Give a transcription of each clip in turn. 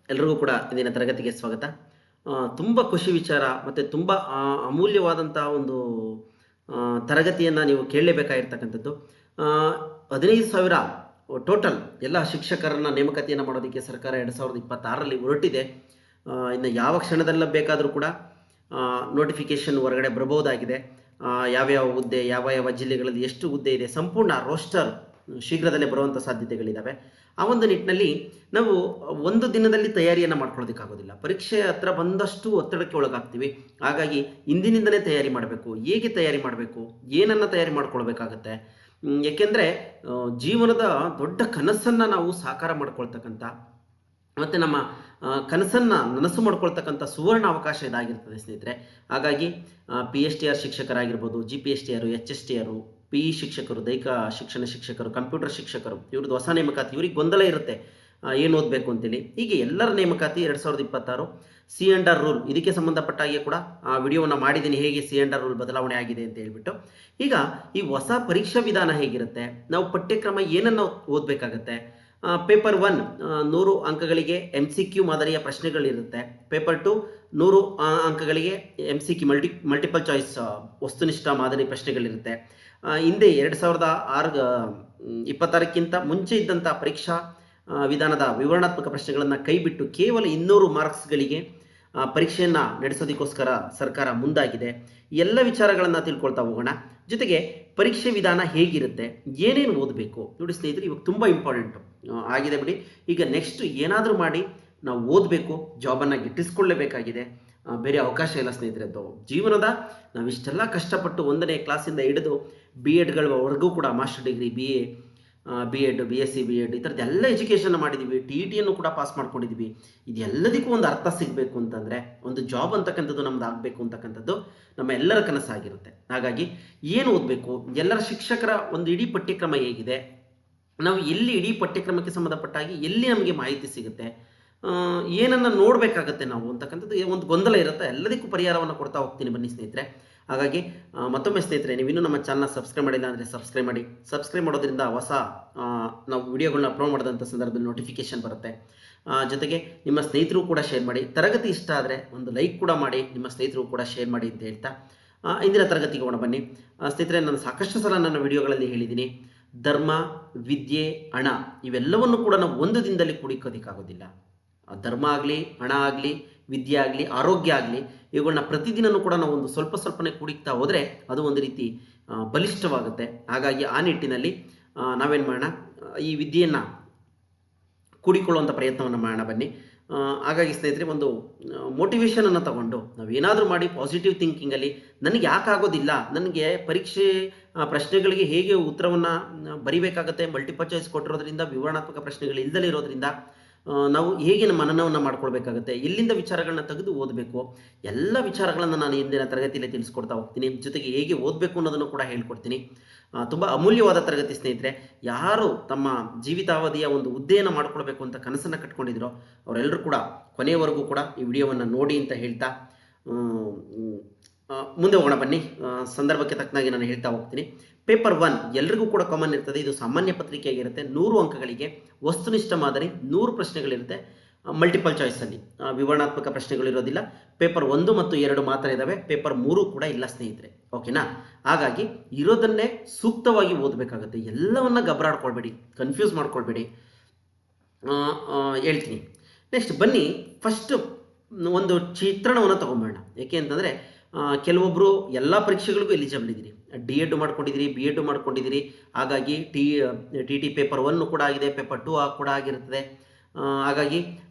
ಎಲ್ರಿಗೂ ಕೂಡ ಇಂದಿನ ತರಗತಿಗೆ ಸ್ವಾಗತ. ತುಂಬ ಖುಷಿ ವಿಚಾರ ಮತ್ತು ತುಂಬ ಅಮೂಲ್ಯವಾದಂಥ ಒಂದು ತರಗತಿಯನ್ನು ನೀವು ಕೇಳಲೇಬೇಕಾಗಿರ್ತಕ್ಕಂಥದ್ದು. 15,000 ಟೋಟಲ್ ಎಲ್ಲ ಶಿಕ್ಷಕರನ್ನ ನೇಮಕಾತಿಯನ್ನು ಮಾಡೋದಕ್ಕೆ ಸರ್ಕಾರ 2026ರಲ್ಲಿ ಹೊರಟಿದೆ. ಇನ್ನು ಯಾವ ಕ್ಷಣದಲ್ಲ ಬೇಕಾದರೂ ಕೂಡ ನೋಟಿಫಿಕೇಷನ್ ಹೊರಗಡೆ ಬರಬಹುದಾಗಿದೆ. ಯಾವ್ಯಾವ ಹುದ್ದೆ, ಯಾವ ಯಾವ ಜಿಲ್ಲೆಗಳಲ್ಲಿ ಎಷ್ಟು ಹುದ್ದೆ ಇದೆ, ಸಂಪೂರ್ಣ ರೋಸ್ಟರ್ ಶೀಘ್ರದಲ್ಲೇ ಬರುವಂಥ ಸಾಧ್ಯತೆಗಳಿದ್ದಾವೆ. ಆ ಒಂದು ನಿಟ್ಟಿನಲ್ಲಿ ನಾವು ಒಂದು ದಿನದಲ್ಲಿ ತಯಾರಿಯನ್ನು ಮಾಡ್ಕೊಳ್ಳೋದಕ್ಕಾಗೋದಿಲ್ಲ. ಪರೀಕ್ಷೆ ಹತ್ರ ಬಂದಷ್ಟು ಒತ್ತಡಕ್ಕೆ ಒಳಗಾಗ್ತೀವಿ. ಹಾಗಾಗಿ ಇಂದಿನಿಂದಲೇ ತಯಾರಿ ಮಾಡಬೇಕು. ಹೇಗೆ ತಯಾರಿ ಮಾಡಬೇಕು, ಏನನ್ನು ತಯಾರಿ ಮಾಡ್ಕೊಳ್ಬೇಕಾಗತ್ತೆ, ಏಕೆಂದರೆ ಜೀವನದ ದೊಡ್ಡ ಕನಸನ್ನು ನಾವು ಸಾಕಾರ ಮಾಡ್ಕೊಳ್ತಕ್ಕಂಥ ಮತ್ತು ನಮ್ಮ ಕನಸನ್ನು ನನಸು ಮಾಡ್ಕೊಳ್ತಕ್ಕಂಥ ಸುವರ್ಣ ಅವಕಾಶ ಇದಾಗಿರ್ತದೆ ಸ್ನೇಹಿತರೆ. ಹಾಗಾಗಿ PSTR ಶಿಕ್ಷಕರಾಗಿರ್ಬೋದು, GPSTR, HSTR, PE ಶಿಕ್ಷಕರು, ದೈಹಿಕ ಶಿಕ್ಷಣ ಶಿಕ್ಷಕರು, ಕಂಪ್ಯೂಟರ್ ಶಿಕ್ಷಕರು, ಇವ್ರದ್ದು ಹೊಸ ನೇಮಕಾತಿ, ಇವ್ರಿಗೆ ಗೊಂದಲ ಇರುತ್ತೆ ಏನು ಓದಬೇಕು ಅಂತೇಳಿ. ಹೀಗೆ ಎಲ್ಲರ ನೇಮಕಾತಿ 2026 C&R ರೂಲ್, ಇದಕ್ಕೆ ಸಂಬಂಧಪಟ್ಟ ಹಾಗೆ ಕೂಡ ವಿಡಿಯೋವನ್ನು ಮಾಡಿದ್ದೀನಿ, ಹೇಗೆ C&R ರೂಲ್ ಬದಲಾವಣೆ ಆಗಿದೆ ಅಂತ ಹೇಳ್ಬಿಟ್ಟು. ಈಗ ಈ ಹೊಸ ಪರೀಕ್ಷಾ ವಿಧಾನ ಹೇಗಿರುತ್ತೆ, ನಾವು ಪಠ್ಯಕ್ರಮ ಏನನ್ನು ಓದಬೇಕಾಗತ್ತೆ, ಪೇಪರ್ 1 100 ಅಂಕಗಳಿಗೆ MCQ ಮಾದರಿಯ ಪ್ರಶ್ನೆಗಳಿರುತ್ತೆ. ಪೇಪರ್ 2 100 ಅಂಕಗಳಿಗೆ MCQ ಮಲ್ಟಿಪಲ್ ಚಾಯ್ಸ್ ವಸ್ತುನಿಷ್ಠ ಮಾದರಿ ಪ್ರಶ್ನೆಗಳಿರುತ್ತೆ. ಹಿಂದೆ 2026ಕ್ಕಿಂತ ಮುಂಚೆ ಇದ್ದಂಥ ಪರೀಕ್ಷಾ ವಿಧಾನದ ವಿವರಣಾತ್ಮಕ ಪ್ರಶ್ನೆಗಳನ್ನು ಕೈಬಿಟ್ಟು ಕೇವಲ 200 ಮಾರ್ಕ್ಸ್ಗಳಿಗೆ ಪರೀಕ್ಷೆಯನ್ನು ನಡೆಸೋದಕ್ಕೋಸ್ಕರ ಸರ್ಕಾರ ಮುಂದಾಗಿದೆ. ಎಲ್ಲ ವಿಚಾರಗಳನ್ನು ತಿಳ್ಕೊಳ್ತಾ ಹೋಗೋಣ. ಜೊತೆಗೆ ಪರೀಕ್ಷೆ ವಿಧಾನ ಹೇಗಿರುತ್ತೆ, ಏನೇನು ಓದಬೇಕು ನೋಡಿ ಸ್ನೇಹಿತರೆ, ಇವಾಗ ತುಂಬ ಇಂಪಾರ್ಟೆಂಟು ಆಗಿದೆ ಬಿಡಿ. ಈಗ ನೆಕ್ಸ್ಟ್ ಏನಾದರೂ ಮಾಡಿ ನಾವು ಓದಬೇಕು, ಜಾಬನ್ನು ಗಿಟ್ಟಿಸ್ಕೊಳ್ಳೇಬೇಕಾಗಿದೆ, ಬೇರೆ ಅವಕಾಶ ಇಲ್ಲ ಸ್ನೇಹಿತರೆ. ಜೀವನದ ನಾವಿಷ್ಟೆಲ್ಲ ಕಷ್ಟಪಟ್ಟು 1ನೇ ಕ್ಲಾಸಿಂದ ಹಿಡಿದು BEಡ್ಗಳವರೆಗೂ ಕೂಡ master degree, BA, B.Ed, BSc, B.Ed ಈ ಥರದ್ದು ಎಲ್ಲ ಎಜುಕೇಷನ್ ಮಾಡಿದ್ದೀವಿ. TETಯನ್ನು ಕೂಡ ಪಾಸ್ ಮಾಡ್ಕೊಂಡಿದ್ದೀವಿ. ಇದೆಲ್ಲದಕ್ಕೂ ಒಂದು ಅರ್ಥ ಸಿಗಬೇಕು ಅಂತಂದರೆ, ಒಂದು ಜಾಬ್ ಅಂತಕ್ಕಂಥದ್ದು ನಮ್ದು ಆಗಬೇಕು ಅಂತಕ್ಕಂಥದ್ದು ನಮ್ಮ ಎಲ್ಲರ ಕನಸಾಗಿರುತ್ತೆ. ಹಾಗಾಗಿ ಏನು ಓದಬೇಕು, ಎಲ್ಲರ ಶಿಕ್ಷಕರ ಒಂದು ಇಡೀ ಪಠ್ಯಕ್ರಮ ಹೇಗಿದೆ, ನಾವು ಎಲ್ಲಿ ಇಡೀ ಪಠ್ಯಕ್ರಮಕ್ಕೆ ಸಂಬಂಧಪಟ್ಟಾಗಿ ಎಲ್ಲಿ ನಮಗೆ ಮಾಹಿತಿ ಸಿಗುತ್ತೆ, ಏನನ್ನು ನೋಡಬೇಕಾಗತ್ತೆ ನಾವು ಅಂತಕ್ಕಂಥದ್ದು ಒಂದು ಗೊಂದಲ ಇರುತ್ತೆ. ಎಲ್ಲದಕ್ಕೂ ಪರಿಹಾರವನ್ನು ಕೊಡ್ತಾ ಹೋಗ್ತೀನಿ ಬನ್ನಿ ಸ್ನೇಹಿತರೆ. ಹಾಗಾಗಿ ಮತ್ತೊಮ್ಮೆ ಸ್ನೇಹಿತರೆ, ನೀವಿನ್ನೂ ನಮ್ಮ ಚಾನಲ್ ಸಬ್ಸ್ಕ್ರೈಬ್ ಮಾಡಿಲ್ಲ ಅಂದರೆ ಸಬ್ಸ್ಕ್ರೈಬ್ ಮಾಡಿ. ಸಬ್ಸ್ಕ್ರೈಬ್ ಮಾಡೋದ್ರಿಂದ ಹೊಸ ನಾವು ವಿಡಿಯೋಗಳನ್ನ ಅಪ್ಲೋಡ್ ಮಾಡಿದಂಥ ಸಂದರ್ಭದಲ್ಲಿ ನೋಟಿಫಿಕೇಷನ್ ಬರುತ್ತೆ. ಜೊತೆಗೆ ನಿಮ್ಮ ಸ್ನೇಹಿತರು ಕೂಡ ಶೇರ್ ಮಾಡಿ. ತರಗತಿ ಇಷ್ಟ ಆದರೆ ಒಂದು ಲೈಕ್ ಕೂಡ ಮಾಡಿ, ನಿಮ್ಮ ಸ್ನೇಹಿತರು ಕೂಡ ಶೇರ್ ಮಾಡಿ ಅಂತ ಹೇಳ್ತಾ ಇಂದಿನ ತರಗತಿಗೆ ಹೋಗೋಣ ಬನ್ನಿ ಸ್ನೇಹಿತರೆ. ನಾನು ಸಾಕಷ್ಟು ಸಲ ನನ್ನ ವಿಡಿಯೋಗಳಲ್ಲಿ ಹೇಳಿದ್ದೀನಿ, ಧರ್ಮ, ವಿದ್ಯೆ, ಹಣ ಇವೆಲ್ಲವನ್ನು ಕೂಡ ನಾವು ಒಂದು ದಿನದಲ್ಲಿ ಕೂಡಿಕೋದಕ್ಕಾಗೋದಿಲ್ಲ. ಧರ್ಮ ಆಗಲಿ, ಹಣ ಆಗಲಿ, ವಿದ್ಯೆ ಆಗಲಿ, ಆರೋಗ್ಯ ಆಗಲಿ, ಇವುಗಳನ್ನ ಪ್ರತಿದಿನವೂ ಕೂಡ ನಾವು ಒಂದು ಸ್ವಲ್ಪ ಸ್ವಲ್ಪನೇ ಕೂಡಿಕ್ತಾ ಹೋದರೆ ಅದು ಒಂದು ರೀತಿ ಬಲಿಷ್ಠವಾಗುತ್ತೆ. ಹಾಗಾಗಿ ಆ ನಿಟ್ಟಿನಲ್ಲಿ ನಾವೇನು ಮಾಡೋಣ, ಈ ವಿದ್ಯೆಯನ್ನು ಕೂಡಿಕೊಳ್ಳುವಂಥ ಪ್ರಯತ್ನವನ್ನು ಮಾಡೋಣ ಬನ್ನಿ. ಹಾಗಾಗಿ ಸ್ನೇಹಿತರೆ, ಒಂದು ಮೋಟಿವೇಶನನ್ನು ತಗೊಂಡು ನಾವೇನಾದರೂ ಮಾಡಿ ಪಾಸಿಟಿವ್ ಥಿಂಕಿಂಗಲ್ಲಿ ನನಗೆ ಯಾಕಾಗೋದಿಲ್ಲ, ನನಗೆ ಪರೀಕ್ಷೆ ಪ್ರಶ್ನೆಗಳಿಗೆ ಹೇಗೆ ಉತ್ತರವನ್ನು ಬರಿಬೇಕಾಗತ್ತೆ, ಮಲ್ಟಿಪಲ್ ಚಾಯ್ಸ್ ಕೊಟ್ಟಿರೋದ್ರಿಂದ, ವಿವರಣಾತ್ಮಕ ಪ್ರಶ್ನೆಗಳು ಇಲ್ಲದಲೇ ಇರೋದ್ರಿಂದ ನಾವು ಹೇಗೆ ನಮ್ಮ ಮನನವನ್ನು ಮಾಡ್ಕೊಳ್ಬೇಕಾಗತ್ತೆ, ಎಲ್ಲಿಂದ ವಿಚಾರಗಳನ್ನ ತೆಗೆದು ಓದಬೇಕು, ಎಲ್ಲ ವಿಚಾರಗಳನ್ನು ನಾನು ಇಂದಿನ ತರಗತಿಯಲ್ಲಿ ತಿಳಿಸ್ಕೊಡ್ತಾ ಹೋಗ್ತೀನಿ. ಜೊತೆಗೆ ಹೇಗೆ ಓದಬೇಕು ಅನ್ನೋದನ್ನು ಕೂಡ ಹೇಳ್ಕೊಡ್ತೀನಿ. ತುಂಬ ಅಮೂಲ್ಯವಾದ ತರಗತಿ ಸ್ನೇಹಿತರೆ. ಯಾರು ತಮ್ಮ ಜೀವಿತಾವಧಿಯ ಒಂದು ಹುದ್ದೆಯನ್ನು ಮಾಡ್ಕೊಳ್ಬೇಕು ಅಂತ ಕನಸನ್ನು ಕಟ್ಕೊಂಡಿದ್ರು ಅವರೆಲ್ಲರೂ ಕೂಡ ಕೊನೆಯವರೆಗೂ ಕೂಡ ಈ ವಿಡಿಯೋವನ್ನು ನೋಡಿ ಅಂತ ಹೇಳ್ತಾ ಮುಂದೆ ಹೋಗೋಣ ಬನ್ನಿ. ಸಂದರ್ಭಕ್ಕೆ ತಕ್ಕನಾಗಿ ನಾನು ಹೇಳ್ತಾ ಹೋಗ್ತೀನಿ. ಪೇಪರ್ 1 ಎಲ್ರಿಗೂ ಕೂಡ ಕಾಮನ್ ಇರ್ತದೆ. ಇದು ಸಾಮಾನ್ಯ ಪತ್ರಿಕೆಯಾಗಿರುತ್ತೆ. 100 ಅಂಕಗಳಿಗೆ ವಸ್ತುನಿಷ್ಠ ಮಾದರಿ 100 ಪ್ರಶ್ನೆಗಳಿರುತ್ತೆ. ಮಲ್ಟಿಪಲ್ ಚಾಯ್ಸಲ್ಲಿ ವಿವರಣಾತ್ಮಕ ಪ್ರಶ್ನೆಗಳಿರೋದಿಲ್ಲ. ಪೇಪರ್ 1 ಮತ್ತು 2 ಮಾತ್ರ ಇದ್ದಾವೆ. ಪೇಪರ್ 3 ಕೂಡ ಇಲ್ಲ ಸ್ನೇಹಿತರೆ, ಓಕೆನಾ? ಹಾಗಾಗಿ ಇರೋದನ್ನೇ ಸೂಕ್ತವಾಗಿ ಓದಬೇಕಾಗುತ್ತೆ. ಎಲ್ಲವನ್ನ ಗಬರಾಡ್ಕೊಳ್ಬೇಡಿ, ಕನ್ಫ್ಯೂಸ್ ಮಾಡ್ಕೊಳ್ಬೇಡಿ. ಹೇಳ್ತೀನಿ. ನೆಕ್ಸ್ಟ್ ಬನ್ನಿ, ಫಸ್ಟ್ ಒಂದು ಚಿತ್ರಣವನ್ನು ತೊಗೊಂಬೇಡ. ಏಕೆ ಅಂತಂದರೆ ಕೆಲವೊಬ್ಬರು ಎಲ್ಲ ಪರೀಕ್ಷೆಗಳಿಗೂ ಎಲಿಜಿಬಲ್ ಇದ್ದೀರಿ. D.Ed ಮಾಡ್ಕೊಂಡಿದ್ದೀರಿ, B.Ed ಮಾಡ್ಕೊಂಡಿದ್ದೀರಿ. ಹಾಗಾಗಿ TT ಪೇಪರ್ 1 ಕೂಡ ಆಗಿದೆ, ಪೇಪರ್ 2 ಕೂಡ ಆಗಿರ್ತದೆ. ಹಾಗಾಗಿ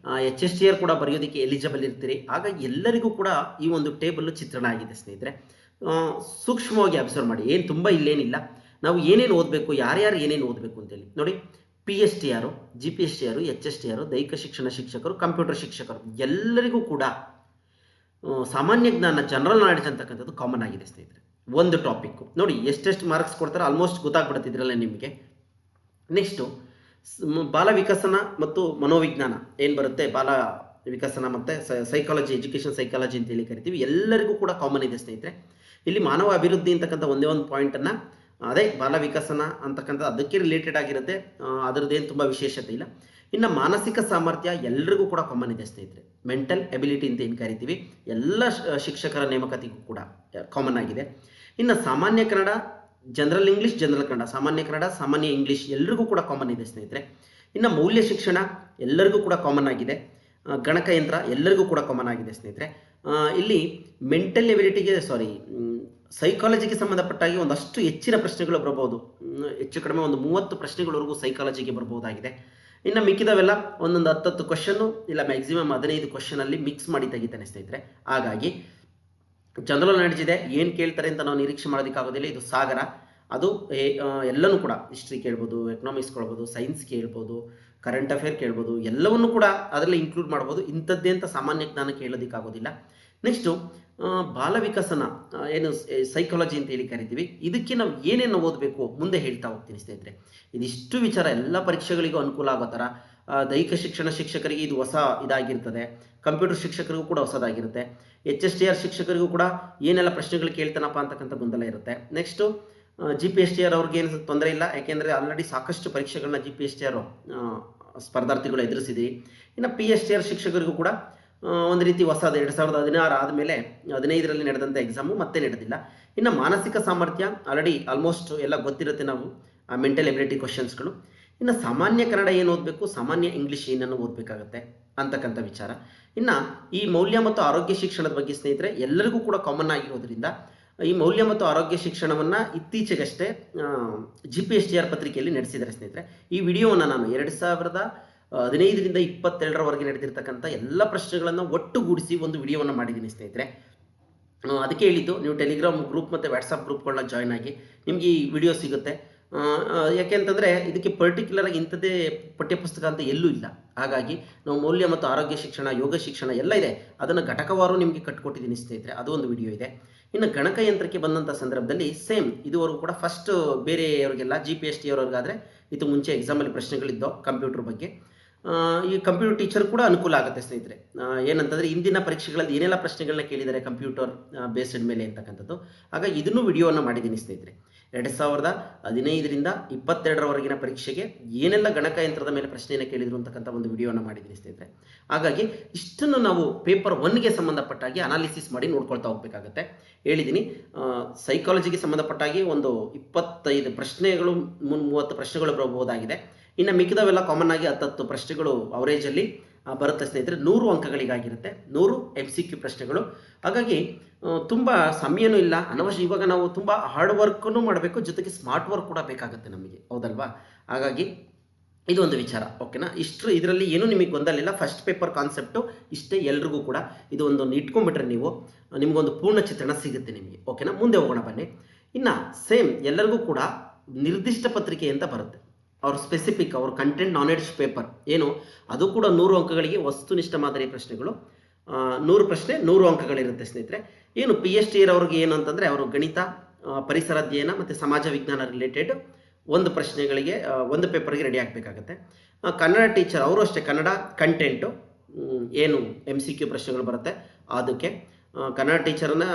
HSTR ಕೂಡ ಬರೆಯೋದಕ್ಕೆ ಎಲಿಜಿಬಲ್ ಇರ್ತೀರಿ. ಹಾಗಾಗಿ ಎಲ್ಲರಿಗೂ ಕೂಡ ಈ ಒಂದು ಟೇಬಲ್ ಚಿತ್ರಣ ಆಗಿದೆ ಸ್ನೇಹಿತರೆ. ಸೂಕ್ಷ್ಮವಾಗಿ ಅಬ್ಸರ್ವ್ ಮಾಡಿ. ಏನು ತುಂಬ ಇಲ್ಲೇನಿಲ್ಲ. ನಾವು ಏನೇನು ಓದಬೇಕು, ಯಾರ್ಯಾರು ಏನೇನು ಓದಬೇಕು ಅಂತೇಳಿ ನೋಡಿ. PSTR, GPSTR, HSTR, ದೈಹಿಕ ಶಿಕ್ಷಣ ಶಿಕ್ಷಕರು, ಕಂಪ್ಯೂಟರ್ ಶಿಕ್ಷಕರು ಎಲ್ಲರಿಗೂ ಕೂಡ ಸಾಮಾನ್ಯ ಜ್ಞಾನ, ಜನರಲ್ ನಾಲೆಡ್ಜ್ ಅಂತಕ್ಕಂಥದ್ದು ಕಾಮನ್ ಆಗಿದೆ ಸ್ನೇಹಿತರೆ. ಒಂದು ಟಾಪಿಕ್ಕು ನೋಡಿ ಎಷ್ಟೆಷ್ಟು ಮಾರ್ಕ್ಸ್ ಕೊಡ್ತಾರೆ, ಆಲ್ಮೋಸ್ಟ್ ಗೊತ್ತಾಗ್ಬಿಡ್ತಿದ್ರಲ್ಲ ನಿಮಗೆ. ನೆಕ್ಸ್ಟು ಬಾಲ ವಿಕಸನ ಮತ್ತು ಮನೋವಿಜ್ಞಾನ ಏನು ಬರುತ್ತೆ, ಬಾಲ ವಿಕಸನ ಮತ್ತು ಸೈಕಾಲಜಿ, ಎಜುಕೇಷನ್ ಸೈಕಾಲಜಿ ಅಂತೇಳಿ ಕರಿತೀವಿ, ಎಲ್ಲರಿಗೂ ಕೂಡ ಕಾಮನ್ ಇದೆ ಸ್ನೇಹಿತರೆ. ಇಲ್ಲಿ ಮಾನವ ಅಭಿವೃದ್ಧಿ ಅಂತಕ್ಕಂಥ ಒಂದೇ ಒಂದು ಪಾಯಿಂಟನ್ನು, ಅದೇ ಬಾಲ ವಿಕಸನ ಅಂತಕ್ಕಂಥ ಅದಕ್ಕೆ ರಿಲೇಟೆಡ್ ಆಗಿರುತ್ತೆ. ಅದರದ್ದೇನು ತುಂಬ ವಿಶೇಷತೆ ಇಲ್ಲ. ಇನ್ನು ಮಾನಸಿಕ ಸಾಮರ್ಥ್ಯ ಎಲ್ರಿಗೂ ಕೂಡ ಕಾಮನ್ ಇದೆ ಸ್ನೇಹಿತರೆ. ಮೆಂಟಲ್ ಎಬಿಲಿಟಿ ಅಂತ ಏನು ಕರಿತೀವಿ, ಎಲ್ಲ ಶಿಕ್ಷಕರ ನೇಮಕಾತಿಗೂ ಕೂಡ ಕಾಮನ್ ಆಗಿದೆ. ಇನ್ನು ಸಾಮಾನ್ಯ Kannada, general English, general Kannada, ಸಾಮಾನ್ಯ ಕನ್ನಡ, ಸಾಮಾನ್ಯ ಇಂಗ್ಲೀಷ್ ಎಲ್ರಿಗೂ ಕೂಡ ಕಾಮನ್ ಇದೆ ಸ್ನೇಹಿತರೆ. ಇನ್ನು ಮೌಲ್ಯ ಶಿಕ್ಷಣ ಎಲ್ಲರಿಗೂ ಕೂಡ ಕಾಮನ್ ಆಗಿದೆ. ಗಣಕಯಂತ್ರ ಎಲ್ಲರಿಗೂ ಕೂಡ ಕಾಮನ್ ಆಗಿದೆ ಸ್ನೇಹಿತರೆ. ಇಲ್ಲಿ ಮೆಂಟಲ್ ಎಬಿಲಿಟಿಗೆ ಸೈಕಾಲಜಿಗೆ ಸಂಬಂಧಪಟ್ಟಾಗಿ ಒಂದಷ್ಟು ಹೆಚ್ಚಿನ ಪ್ರಶ್ನೆಗಳು ಬರಬಹುದು. ಹೆಚ್ಚು ಕಡಿಮೆ ಒಂದು 30 ಪ್ರಶ್ನೆಗಳವರೆಗೂ ಸೈಕಾಲಜಿಗೆ ಬರಬಹುದಾಗಿದೆ. ಇನ್ನು ಮಿಕ್ಕಿದವೆಲ್ಲ ಒಂದೊಂದು 10 ಕ್ವಶನ್ನು ಇಲ್ಲ ಮ್ಯಾಕ್ಸಿಮಮ್ 15 ಕ್ವಶನಲ್ಲಿ ಮಿಕ್ಸ್ ಮಾಡಿ ತೆಗಿತಾನೆ ಸ್ನೇಹಿತರೆ. ಹಾಗಾಗಿ ಜನರಲ್ ನಾಲೆಡ್ಜ್ ಇದೆ, ಏನು ಕೇಳ್ತಾರೆ ಅಂತ ನಾವು ನಿರೀಕ್ಷೆ ಮಾಡೋದಕ್ಕಾಗೋದಿಲ್ಲ. ಇದು ಸಾಗರ. ಅದು ಎಲ್ಲನೂ ಕೂಡ ಹಿಸ್ಟ್ರಿ ಕೇಳ್ಬೋದು, ಎಕನಾಮಿಕ್ಸ್ ಕೇಳ್ಬೋದು, ಸೈನ್ಸ್ ಕೇಳ್ಬೋದು, ಕರೆಂಟ್ ಅಫೇರ್ ಕೇಳ್ಬೋದು, ಎಲ್ಲವನ್ನೂ ಕೂಡ ಅದರಲ್ಲಿ ಇನ್ಕ್ಲೂಡ್ ಮಾಡ್ಬೋದು. ಇಂಥದ್ದೇ ಅಂತ ಸಾಮಾನ್ಯ ಜ್ಞಾನ ಕೇಳೋದಕ್ಕಾಗೋದಿಲ್ಲ. ನೆಕ್ಸ್ಟು ಬಾಲ ವಿಕಸನ, ಏನು ಸೈಕಾಲಜಿ ಅಂತ ಹೇಳಿ ಕರಿತೀವಿ, ಇದಕ್ಕೆ ನಾವು ಏನೇನು ಓದಬೇಕು ಮುಂದೆ ಹೇಳ್ತಾ ಹೋಗ್ತೀನಿ ಸ್ನೇಹಿತರೆ. ಇದಿಷ್ಟು ವಿಚಾರ ಎಲ್ಲ ಪರೀಕ್ಷೆಗಳಿಗೂ ಅನುಕೂಲ ಆಗೋ ಥರ. ದೈಹಿಕ ಶಿಕ್ಷಣ ಶಿಕ್ಷಕರಿಗೆ ಇದು ಹೊಸ ಇದಾಗಿರ್ತದೆ, ಕಂಪ್ಯೂಟರ್ ಶಿಕ್ಷಕರಿಗೂ ಕೂಡ ಹೊಸದಾಗಿರುತ್ತೆ, HSTR ಶಿಕ್ಷಕರಿಗೂ ಕೂಡ ಏನೆಲ್ಲ ಪ್ರಶ್ನೆಗಳು ಕೇಳ್ತಾನಪ್ಪ ಅಂತಕ್ಕಂಥ ಗೊಂದಲ ಇರುತ್ತೆ. ನೆಕ್ಸ್ಟು GPSTR ಅವ್ರಿಗೆ ಏನು ತೊಂದರೆ ಇಲ್ಲ, ಯಾಕೆಂದರೆ ಆಲ್ರೆಡಿ ಸಾಕಷ್ಟು ಪರೀಕ್ಷೆಗಳನ್ನ GPSTR ಸ್ಪರ್ಧಾರ್ಥಿಗಳು ಎದುರಿಸಿದ್ವಿ. ಇನ್ನು PSTR ಶಿಕ್ಷಕರಿಗೂ ಕೂಡ ಒಂದು ರೀತಿ ಹೊಸದು 2016 ಆದಮೇಲೆ 15ರಲ್ಲಿ ನಡೆದಂಥ ಎಕ್ಸಾಮು ಮತ್ತೆ ನಡೆದಿಲ್ಲ. ಇನ್ನು ಮಾನಸಿಕ ಸಾಮರ್ಥ್ಯ ಆಲ್ಮೋಸ್ಟ್ ಎಲ್ಲ ಗೊತ್ತಿರುತ್ತೆ, ನಾವು ಮೆಂಟಲ್ ಎಬಿಲಿಟಿ ಕ್ವಶನ್ಸ್ಗಳು. ಇನ್ನು ಸಾಮಾನ್ಯ ಕನ್ನಡ ಏನು ಓದಬೇಕು, ಸಾಮಾನ್ಯ ಇಂಗ್ಲೀಷ್ ಏನನ್ನು ಓದಬೇಕಾಗತ್ತೆ ಅಂತಕ್ಕಂಥ ವಿಚಾರ. ಇನ್ನು ಈ ಮೌಲ್ಯ ಮತ್ತು ಆರೋಗ್ಯ ಶಿಕ್ಷಣದ ಬಗ್ಗೆ ಸ್ನೇಹಿತರೆ ಎಲ್ಲರಿಗೂ ಕೂಡ ಕಾಮನ್ ಆಗಿರೋದ್ರಿಂದ ಈ ಮೌಲ್ಯ ಮತ್ತು ಆರೋಗ್ಯ ಶಿಕ್ಷಣವನ್ನು ಇತ್ತೀಚೆಗಷ್ಟೇ GPSTR ಪತ್ರಿಕೆಯಲ್ಲಿ ನಡೆಸಿದ್ದಾರೆ ಸ್ನೇಹಿತರೆ. ಈ ವಿಡಿಯೋವನ್ನು ನಾನು 2015ರಿಂದ 2022ರವರೆಗೆ ನಡೆದಿರ್ತಕ್ಕಂಥ ಎಲ್ಲ ಪ್ರಶ್ನೆಗಳನ್ನು ಒಟ್ಟುಗೂಡಿಸಿ ಒಂದು ವಿಡಿಯೋವನ್ನು ಮಾಡಿದ್ದೀನಿ ಸ್ನೇಹಿತರೆ. ಅದಕ್ಕೆ ಹೇಳಿದ್ದು, ನೀವು ಟೆಲಿಗ್ರಾಮ್ ಗ್ರೂಪ್ ಮತ್ತು ವಾಟ್ಸಪ್ ಗ್ರೂಪ್ಗಳನ್ನ ಜಾಯ್ನ್ ಆಗಿ ನಿಮಗೆ ಈ ವಿಡಿಯೋ ಸಿಗುತ್ತೆ. ಯಾಕೆಂತಂದರೆ ಇದಕ್ಕೆ ಪರ್ಟಿಕ್ಯುಲರಾಗಿ ಇಂಥದ್ದೇ ಪಠ್ಯಪುಸ್ತಕ ಅಂತ ಎಲ್ಲೂ ಇಲ್ಲ. ಹಾಗಾಗಿ ನಾವು ಮೌಲ್ಯ ಮತ್ತು ಆರೋಗ್ಯ ಶಿಕ್ಷಣ, ಯೋಗ ಶಿಕ್ಷಣ ಎಲ್ಲ ಇದೆ, ಅದನ್ನು ಘಟಕವಾರು ನಿಮಗೆ ಕಟ್ಕೊಟ್ಟಿದ್ದೀನಿ ಸ್ನೇಹಿತರೆ. ಅದು ಒಂದು ವಿಡಿಯೋ ಇದೆ. ಇನ್ನು ಗಣಕಯಂತ್ರಕ್ಕೆ ಬಂದಂಥ ಸಂದರ್ಭದಲ್ಲಿ ಸೇಮ್ ಇದುವರೆಗೂ ಕೂಡ ಫಸ್ಟ್ ಬೇರೆಯವರಿಗೆಲ್ಲ GPSTR ಅವ್ರಿಗಾದರೆ ಇದು ಮುಂಚೆ ಎಕ್ಸಾಮಲ್ಲಿ ಪ್ರಶ್ನೆಗಳಿದ್ದೋ ಕಂಪ್ಯೂಟರ್ ಬಗ್ಗೆ. ಈ ಕಂಪ್ಯೂಟರ್ ಟೀಚರ್ ಕೂಡ ಅನುಕೂಲ ಆಗುತ್ತೆ ಸ್ನೇಹಿತರೆ. ಏನಂತಂದರೆ ಇಂದಿನ ಪರೀಕ್ಷೆಗಳಲ್ಲಿ ಏನೆಲ್ಲ ಪ್ರಶ್ನೆಗಳನ್ನ ಕೇಳಿದ್ದಾರೆ ಕಂಪ್ಯೂಟರ್ ಬೇಸ್ಡ್ ಮೇಲೆ ಅಂತಕ್ಕಂಥದ್ದು. ಹಾಗಾಗಿ ಇದನ್ನು ವಿಡಿಯೋವನ್ನು ಮಾಡಿದ್ದೀನಿ ಸ್ನೇಹಿತರೆ. 2015ರಿಂದ 2022ರವರೆಗಿನ ಪರೀಕ್ಷೆಗೆ ಏನೆಲ್ಲ ಗಣಕಯಂತ್ರದ ಮೇಲೆ ಪ್ರಶ್ನೆಯನ್ನು ಕೇಳಿದ್ರು ಅಂತಕ್ಕಂಥ ಒಂದು ವಿಡಿಯೋವನ್ನು ಮಾಡಿದ್ದೀನಿ ಸ್ನೇಹಿತರೆ. ಹಾಗಾಗಿ ಇಷ್ಟನ್ನು ನಾವು ಪೇಪರ್ 1ಗೆ ಸಂಬಂಧಪಟ್ಟಾಗಿ ಅನಾಲಿಸಿಸ್ ಮಾಡಿ ನೋಡ್ಕೊಳ್ತಾ ಹೋಗ್ಬೇಕಾಗತ್ತೆ. ಹೇಳಿದ್ದೀನಿ, ಸೈಕಾಲಜಿಗೆ ಸಂಬಂಧಪಟ್ಟಾಗಿ ಒಂದು 25 ಪ್ರಶ್ನೆಗಳು 30 ಪ್ರಶ್ನೆಗಳು ಬರಬಹುದಾಗಿದೆ. ಇನ್ನು ಮಿಕ್ಕಿದವೆಲ್ಲ ಕಾಮನ್ ಆಗಿ 10 ಪ್ರಶ್ನೆಗಳು ಅವರೇಜಲ್ಲಿ ಬರುತ್ತೆ ಸ್ನೇಹಿತರೆ. 100 ಅಂಕಗಳಿಗಾಗಿರುತ್ತೆ, 100 MCQ ಪ್ರಶ್ನೆಗಳು. ಹಾಗಾಗಿ ತುಂಬ ಸಮಯನೂ ಇಲ್ಲ, ಅನವಶ್ಯ. ಇವಾಗ ನಾವು ತುಂಬ ಹಾರ್ಡ್ ವರ್ಕನ್ನು ಮಾಡಬೇಕು, ಜೊತೆಗೆ ಸ್ಮಾರ್ಟ್ ವರ್ಕ್ ಕೂಡ ಬೇಕಾಗುತ್ತೆ ನಮಗೆ, ಹೌದಲ್ವಾ? ಹಾಗಾಗಿ ಇದು ಒಂದು ವಿಚಾರ, ಓಕೆನಾ? ಇದರಲ್ಲಿ ಏನೂ ನಿಮಗೆ ಗೊಂದಲಿಲ್ಲ. ಫಸ್ಟ್ ಪೇಪರ್ ಕಾನ್ಸೆಪ್ಟು ಇಷ್ಟೇ ಎಲ್ರಿಗೂ ಕೂಡ. ಇದು ಒಂದು ಇಟ್ಕೊಂಡ್ಬಿಟ್ರೆ ನೀವು ನಿಮಗೊಂದು ಪೂರ್ಣ ಚಿತ್ರಣ ಸಿಗುತ್ತೆ ನಿಮಗೆ, ಓಕೆನಾ? ಮುಂದೆ ಹೋಗೋಣ ಬನ್ನಿ. ಇನ್ನು ಸೇಮ್ ಎಲ್ಲರಿಗೂ ಕೂಡ ನಿರ್ದಿಷ್ಟ ಪತ್ರಿಕೆ ಅಂತ ಬರುತ್ತೆ. ಅವ್ರ ಸ್ಪೆಸಿಫಿಕ್ ಅವ್ರ ಕಂಟೆಂಟ್ ನಾಲೆಡ್ಜ್ ಪೇಪರ್ ಏನು, ಅದು ಕೂಡ 100 ಅಂಕಗಳಿಗೆ ವಸ್ತುನಿಷ್ಠ ಮಾದರಿ ಪ್ರಶ್ನೆಗಳು. 100 ಪ್ರಶ್ನೆ 100 ಅಂಕಗಳಿರುತ್ತೆ ಸ್ನೇಹಿತರೆ. ಏನು PSTR ಅವ್ರಿಗೆ ಏನು ಅಂತಂದರೆ, ಅವರು ಗಣಿತ, ಪರಿಸರ ಅಧ್ಯಯನ ಮತ್ತು ಸಮಾಜ ವಿಜ್ಞಾನ ರಿಲೇಟೆಡ್ ಒಂದು ಪ್ರಶ್ನೆಗಳಿಗೆ ಒಂದು ಪೇಪರ್ಗೆ ರೆಡಿ ಆಗಬೇಕಾಗತ್ತೆ. ಕನ್ನಡ ಟೀಚರ್ ಅವರು ಅಷ್ಟೇ, ಕನ್ನಡ ಕಂಟೆಂಟು ಏನು MCQ ಪ್ರಶ್ನೆಗಳು ಬರುತ್ತೆ ಅದಕ್ಕೆ. ಕನ್ನಡ ಟೀಚರನ್ನ